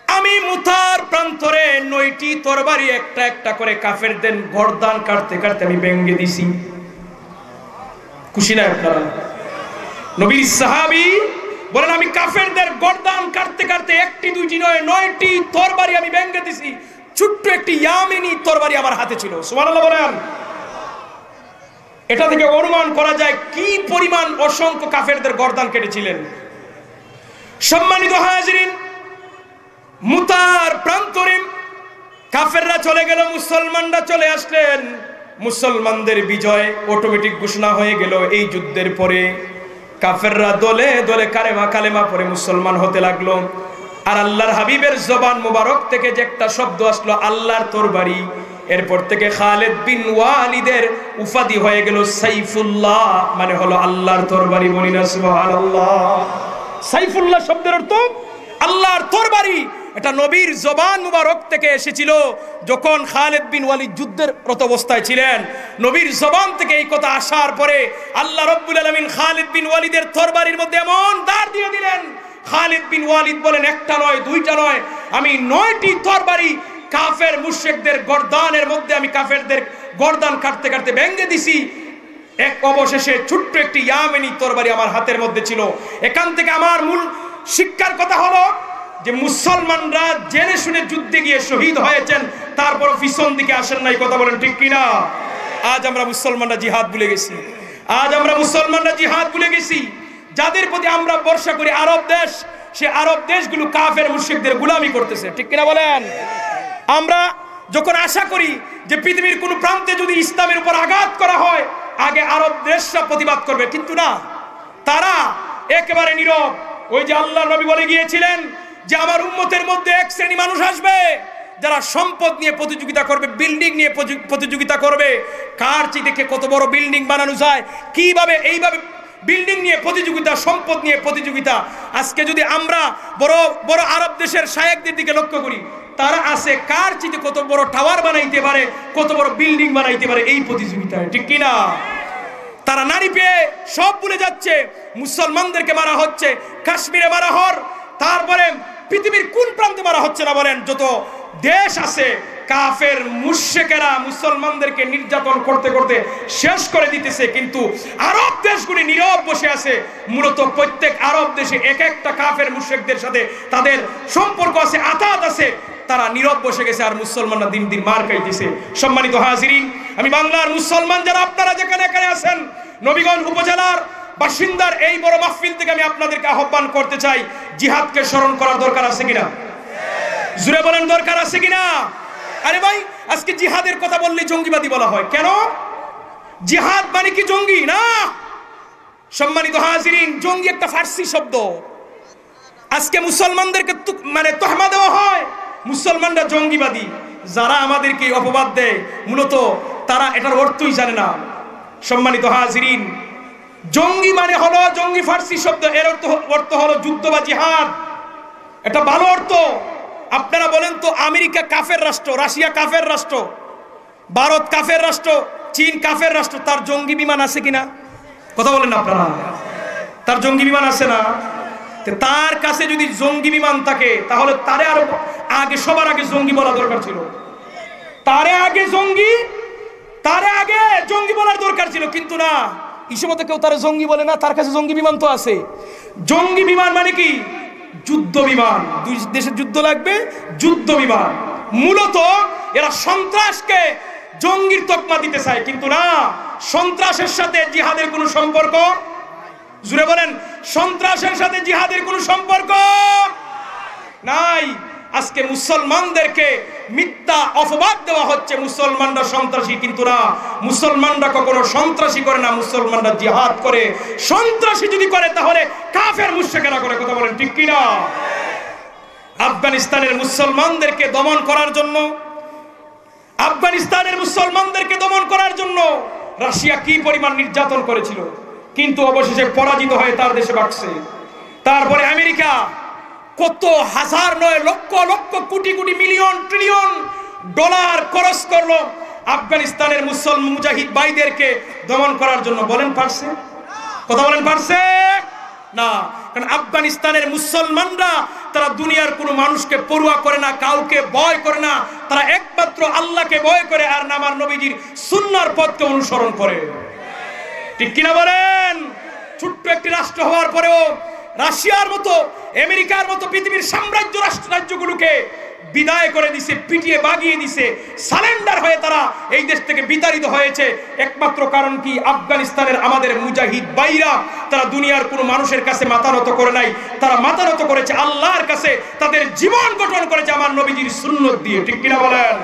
আমি মুতার প্রান্তরে 9টি তরবারি একটা একটা করে কাফেরদের গর্দান কাটতে কাটতে আমি ভেঙে দিছি। খুশি না আপনারা? নবীর সাহাবী বলেন, আমি কাফেরদের গর্দান কাটতে কাটতে 1টি 2টি নয় 9টি তরবারি আমি ভেঙে দিছি। ছোট্ট একটি ইয়ামেনি তরবারি আমার হাতে ছিল। সুবহানাল্লাহ বলেন। এটা থেকে অনুমান করা যায় কি পরিমাণ অসংখ্য কাফেরদের গর্দান কেটেছিলেন। সম্মানিত হাজিরিন, মুতার প্রান্তরে কাফেররা চলে গেল, মুসলমানরা চলে আসলেন, মুসলমানদের বিজয় অটোমেটিক ঘোষণা হয়ে গেল। এই যুদ্ধের পরে কাফেররা দলে দলে কালেমা পড়ে মুসলমান হতে লাগলো। আর আল্লাহর হাবিবের জবান মুবারক থেকে যে একটা শব্দ আসলো, আল্লাহর তরবারি, এরপর থেকে খালিদ বিন ওয়ালিদের উপাধি হয়ে গেল সাইফুল্লাহ, মানে হলো আল্লাহর তরবারি। বলি না সুবহানাল্লাহ। সাইফুল্লাহ শব্দের অর্থ আল্লাহর তরবারি। এটা নবীর জবান মুবারক থেকে এসেছিল। যখন খালিদ বিন ওয়ালিদ যুদ্ধের রত অবস্থায় ছিলেন, নবীর জবান থেকে এই কথা আসার পরে আল্লাহ রাব্বুল আলামিন খালিদ বিন ওয়ালিদের তরবারির মধ্যে এমন দাঁড় দিয়ে দিলেন, খালিদ বিন ওয়ালিদ বলেন, একটা নয় দুইটা নয়, আমি 9টি তরবারি কাফের মুশরিকদের গর্দানের মধ্যে আমি কাফেরদের গর্দান কাটতে কাটতে ভেঙে দিছি। এক অবশেষে ছোট্ট একটি ইয়ামেনি তরবারি আমার হাতের মধ্যে ছিল। এখান থেকে আমার মূল শিক্ষার কথা হলো যে মুসলমানরা জেনে শুনে যুদ্ধে গিয়ে শহীদ হয়েছেন, তারপর পিছন দিকে আসেন নাই। কথা বলেন ঠিক কিনা? আজ আমরা মুসলমানরা জিহাদ ভুলে গেছি। আজ আমরা মুসলমানরা জিহাদ ভুলে গেছি। যাদের প্রতি আমরা ভরসা করি আরব দেশ, সে আরব দেশগুলো কাফের মুশরিকদের গোলামি করতেছে। ঠিক কিনা বলেন? আমরা যখন আশা করি যে পৃথিবীর কোনো প্রান্তে যদি ইসলামের উপর আঘাত করা হয়, আগে আরব দেশরা প্রতিবাদ করবে, কিন্তু না, তারা একেবারে নীরব। ওই যে আল্লাহর নবী বলে গিয়েছিলেন যে আমার উম্মতের মধ্যে এক শ্রেণী মানুষ আসবে যারা সম্পদ নিয়ে প্রতিযোগিতা করবে, বিল্ডিং নিয়ে প্রতিযোগিতা করবে, কার চেয়ে কত বড় বিল্ডিং বানানো যায়, কিভাবে এইভাবে বিল্ডিং নিয়ে প্রতিযোগিতা, সম্পদ নিয়ে প্রতিযোগিতা। আজকে যদি আমরা বড় বড় আরব দেশের শায়েখদের দিকে লক্ষ্য করি, তারা আছে কার চেয়ে কত বড় টাওয়ার বানাইতে পারে, কত বড় বিল্ডিং বানাইতে পারে, এই প্রতিযোগিতায়। ঠিক কিনা? তারা নারী পেয়ে সব ভুলে যাচ্ছে। মুসলমানদেরকে মারা হচ্ছে, কাশ্মীরে মারা হর, তারপরে পৃথিবীর কোন প্রান্তে মারা হচ্ছে না বলেন? যত দেশ আছে, কাফের মুশরিকেরা মুসলমানদেরকে নির্যাতন করতে করতে শেষ করে দিতেছে। কিন্তু আরব দেশগুলি নীরব বসে আছে। মূলত প্রত্যেক আরব দেশে এক একটা কাফের মুশরিকদের সাথে তাদের সম্পর্ক আছে, আতাত আছে, তারা নীরব বসে গেছে, আর মুসলমানরা দিন দিন মার খাইতেছে। সম্মানিত হাজিরিন, আমি বাংলার মুসলমান যারা আপনারা যেখানে এখানে আছেন, নবীগঞ্জ উপজেলার বাসিন্দার এই বড় মাহফিল থেকে আমি আপনাদেরকে আহ্বান করতে চাই, জিহাদকে স্মরণ করার দরকার আছে কিনা? জুড়ে বলেন, দরকার আছে কিনা? আরে ভাই, আজকে জিহাদের কথা বললে জঙ্গিবাদী বলা হয় কেন? জিহাদ মানে কি জঙ্গি? না। সম্মানিত হাজিরিন, জঙ্গি একটা ফার্সি শব্দ। আজকে মুসলমানদেরকে মানে তহমা দেওয়া হয়, মুসলমানরা জঙ্গিবাদী। যারা আমাদেরকে অপবাদ দেয়, মূলত তারা এটার অর্থই জানে না। সম্মানিত হাজিরিন, জঙ্গি মানে হলো, জঙ্গি ফার্সি শব্দ, এর অর্থ হলো যুদ্ধ বা জিহাদ। এটা ভালো অর্থ। আপনারা বলেন তো, আমেরিকা কাফের রাষ্ট্র, রাশিয়া কাফের রাষ্ট্র, ভারত কাফের রাষ্ট্র, চীন কাফের রাষ্ট্র, তার জঙ্গি বিমান আছে কিনা? কথা বলেন না আপনারা? তার জঙ্গি বিমান আছে না? তার কাছে যদি জঙ্গি বিমান থাকে তাহলে তারে আরো আগে, সবার আগে জঙ্গি বলা দরকার ছিল। তারে আগে জঙ্গি বলার দরকার ছিল, কিন্তু না, ইসমতে কেউ তারে জঙ্গি বলে না। তার কাছে জঙ্গি বিমান তো আছে। জঙ্গি বিমান মানে কি? যুদ্ধ বিমান। দুই দেশের যুদ্ধ লাগবে, যুদ্ধ বিমান। মূলত এরা সন্ত্রাসকে জঙ্গির তকমা দিতে চায়, কিন্তু না, সন্ত্রাসের সাথে জিহাদের কোনো সম্পর্ক, জুড়ে বলেন, সন্ত্রাসের সাথে জিহাদের কোনো সম্পর্ক নাই। আজকে মুসলমানদেরকে মিথ্যা অপবাদ দেওয়া হচ্ছে, মুসলমানরা সন্ত্রাসী, কিন্তু না, মুসলমানরা কখনো সন্ত্রাসী করে না, মুসলমানরা জিহাদ করে। সন্ত্রাসী যদি করে তাহলে কাফের মুশরিকরা করে। কথা বলেন ঠিক কিনা? আফগানিস্তানের মুসলমানদেরকে দমন করার জন্য, রাশিয়া কি পরিমাণ নির্যাতন করেছিল, কিন্তু অবশেষে পরাজিত হয়ে তার দেশে বাঁচছে। তারপরে আমেরিকা কত হাজার নয়, lakh lakh, crore crore, million, trillion dollar খরচ করলো আফগানিস্তানের মুজাহিদ ভাইদেরকে দমন করার জন্য। বলেন পারছে? কথা বলেন পারছে? না, কারণ আফগানিস্তানের মুসলমানরা তারা দুনিয়ার কোনো মানুষকে পরোয়া করে না, কাউকে ভয় করে না, তারা একমাত্র আল্লাহকে ভয় করে আর আমার নবীজির সুন্নাহর পথকে অনুসরণ করে। ঠিক কিনা বলেন? ছোট্ট একটি রাষ্ট্র হওয়ার পরেও রাশিয়ার মতো, আমেরিকার মতো পৃথিবীর সাম্রাজ্য রাজ্যগুলোকে বিদায় করে দিছে, পিটিয়ে বাগিয়ে দিছে, সারেন্ডার হয়ে তারা এই দেশ থেকে বিতাড়িত হয়েছে। একমাত্র কারণ কি? আফগানিস্তানের আমাদের মুজাহিদ ভাইরা তারা দুনিয়ার কোনো মানুষের কাছে মাথা নত করে নাই, তারা মাথা নত করেছে আল্লাহর কাছে, তাদের জীবন গঠন করেছে আমার নবীজির সুন্নাত দিয়ে। ঠিক কিনা বলেন?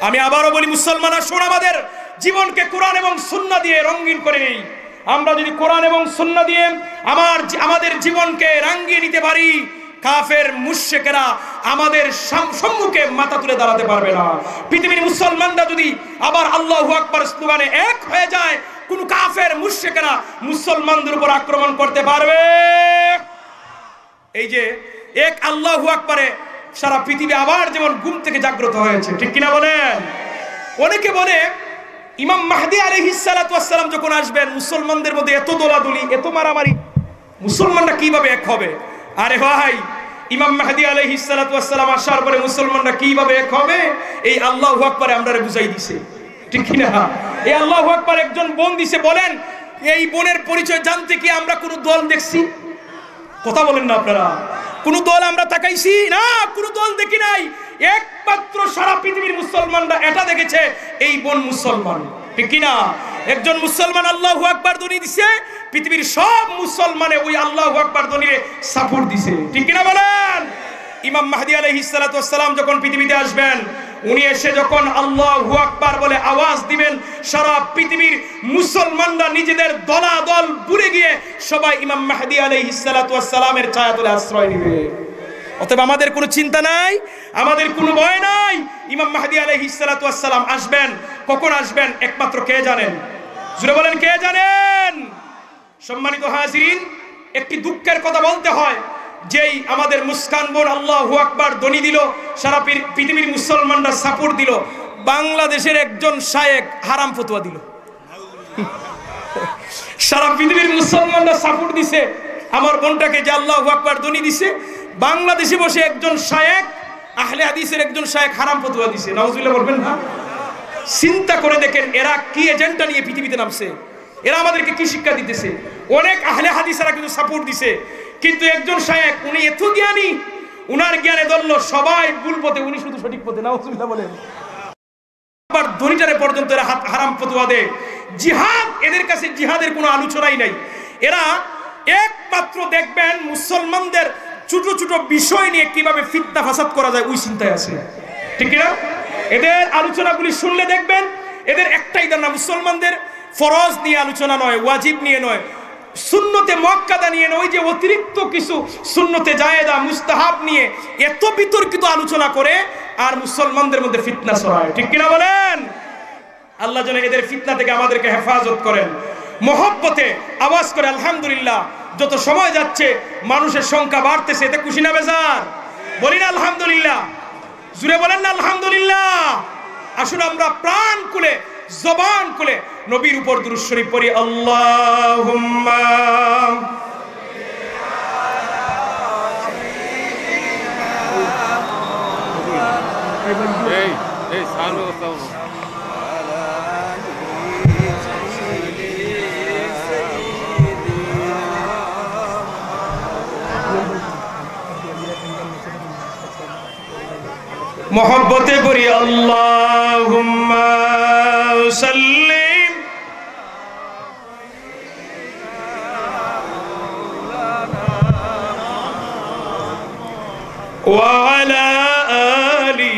আমি আবারও বলি, মুসলমানরা শোন, আমাদের জীবনকে কোরআন এবং সুন্নাহ দিয়ে রঙিন করে নেই। আমরা যদি কোরআন এবং সুন্নাহ দিয়ে আমাদের জীবনকে রাঙিয়ে নিতে পারি, কাফের মুশরিকরা আমাদের সম্মুখে মাথা তুলে দাঁড়াতে পারবে না। পৃথিবীর মুসলমানরা যদি আবার আল্লাহু আকবার স্লোগানে এক হয়ে যায়, কোন কাফের মুশরিকরা মুসলমানদের উপর আক্রমণ করতে পারবে? এই যে এক আল্লাহু আকবারে সারা পৃথিবী আবার যেমন ঘুম থেকে জাগ্রত হয়েছে। ঠিক কিনা বলেন? অনেকে বলে ইমাম মাহদী আলাইহিস সালাতু ওয়াস সালাম যখন আসবেন, মুসলমানদের মধ্যে এত দোলাদুলি, এত মারামারি, মুসলমানরা কিভাবে এক হবে? আরে ভাই, ইমাম মাহদী আলাইহিস সালাতু ওয়াস সালাম আসার পরে মুসলমানরা কিভাবে এক হবে? এই আল্লাহু আকবারে আমরারে বুঝাই দিছে। ঠিক কিনা? এই আল্লাহু আকবার একজন বোন দিছে। বলেন, এই বোনের পরিচয় জানতে কি আমরা কোনো দল দেখছি? কথা বলেন না আপনারা? কোন দল আমরা তাকাইছি না, কোন দল দেখি নাই। একমাত্র সারা পৃথিবীর মুসলমানরা এটা দেখেছে, এই বোন মুসলমান। ঠিক কিনা? একজন মুসলমান আল্লাহু আকবার ধ্বনি দিছে, পৃথিবীর সব মুসলমানে ওই আল্লাহু আকবার ধ্বনিরে সাপোর্ট দিছে। ঠিক কিনা বলেন? ইমাম মাহদী আলাইহিস সালাতু ওয়াস সালাম যখন পৃথিবীতে আসবেন, উনি এসে যখন আল্লাহু আকবার বলে আওয়াজ দিবেন, সারা পৃথিবীর মুসলমানরা নিজেদের দলাদল ভুলে গিয়ে সবাই ইমাম মাহদী আলাইহিস সালাতু ওয়াস সালামের ছায়াতলে আশ্রয় নেবে। অতএব আমাদের কোনো চিন্তা নাই, আমাদের কোনো ভয় নাই। ইমাম মাহদী আলাইহিস সালাতু ওয়াস সালাম আসবেন, কখন আসবেন একমাত্র কে জানেন? জোরে বলেন, কে জানেন? সম্মানিত হাজিরিন, একটি দুঃখের কথা বলতে হয়, যেই আমাদের মুস্কান বোন আল্লাহু আকবার ধ্বনি দিল, সারা পৃথিবীর মুসলমানরা সাপোর্ট দিল, বাংলাদেশের একজন শায়েখ হারাম ফতোয়া দিল। সারা পৃথিবীর মুসলমানরা সাপোর্ট দিছে আমার বোনটাকে, যে আল্লাহু আকবার ধ্বনি দিছে, বাংলাদেশে বসে একজন শায়েখ, আহলে হাদিসের একজন শায়েখ হারাম ফতোয়া দিছে। নাউজুবিল্লাহ বলবেন না? চিন্তা করে দেখেন, এরা কি এজেন্ডা নিয়ে পৃথিবীতে নামছে, এরা আমাদেরকে কি শিক্ষা দিতেছে। অনেক আহলে হাদিসরা কিন্তু সাপোর্ট দিছে, কিন্তু একজন শায়েখ, উনি এত জ্ঞানী, উনার জ্ঞানে ধরল সবাই ভুল পথে, উনি শুধু সঠিক পথে। নাউজুবিল্লাহ বলেন। আবার ধনীটারে পর্যন্ত এরা হারাম ফতোয়া দেয়। জিহাদ, এদের কাছে জিহাদের কোনো আলোচনাই নাই। এরা একমাত্র দেখবেন মুসলমানদের ছোট ছোট বিষয় নিয়ে কিভাবে ফিতনা ফাসাদ করা যায় ওই চিন্তায় আছে। ঠিক না? এদের আলোচনাগুলি শুনলে দেখবেন এদের একটাই ধারণা, মুসলমানদের ফরজ নিয়ে আলোচনা নয়, ওয়াজিব নিয়ে নয়, সুন্নতে মুআক্কাদা নিয়ে নয়, ওই যে অতিরিক্ত কিছু সুন্নতে জায়েদা, মুস্তাহাব নিয়ে এত বিতর্কিত আলোচনা করে আর মুসলমানদের মধ্যে ফিতনা ছড়ায়। ঠিক কিনা বলেন? আল্লাহ যেন এদের ফিতনা থেকে আমাদেরকে হেফাজত করেন। মহব্বতে আওয়াজ করে আলহামদুলিল্লাহ। যত সময় যাচ্ছে মানুষের সংখ্যা বাড়তেছে, এতে খুশি না বেজার? বলি না আলহামদুলিল্লাহ, জুড়ে বলেন না আলহামদুলিল্লাহ। আসুন আমরা প্রাণ খুলে জবান খুলে নবীর উপর দুরূদ শরীফ পড়ি। আল্লাহুম্মা মোহব্বতে পড়ি আল্লাহুম্মা সাল্লিম ওয়া আলা আলি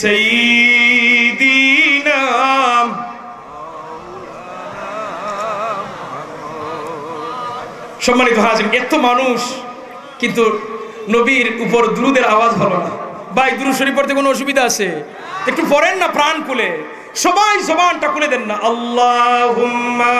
সাইয়্যিদিনা। সম্মানিত হাজির, এত মানুষ কিন্তু নবীর উপর দুরূদের আওয়াজ হলো না। ভাই দুরূদ শরীফ পড়তে কোনো অসুবিধা আছে? একটু পড়েন না প্রাণ খুলে, সবাই জবানটা খুলে দেন না। আল্লাহুম্মা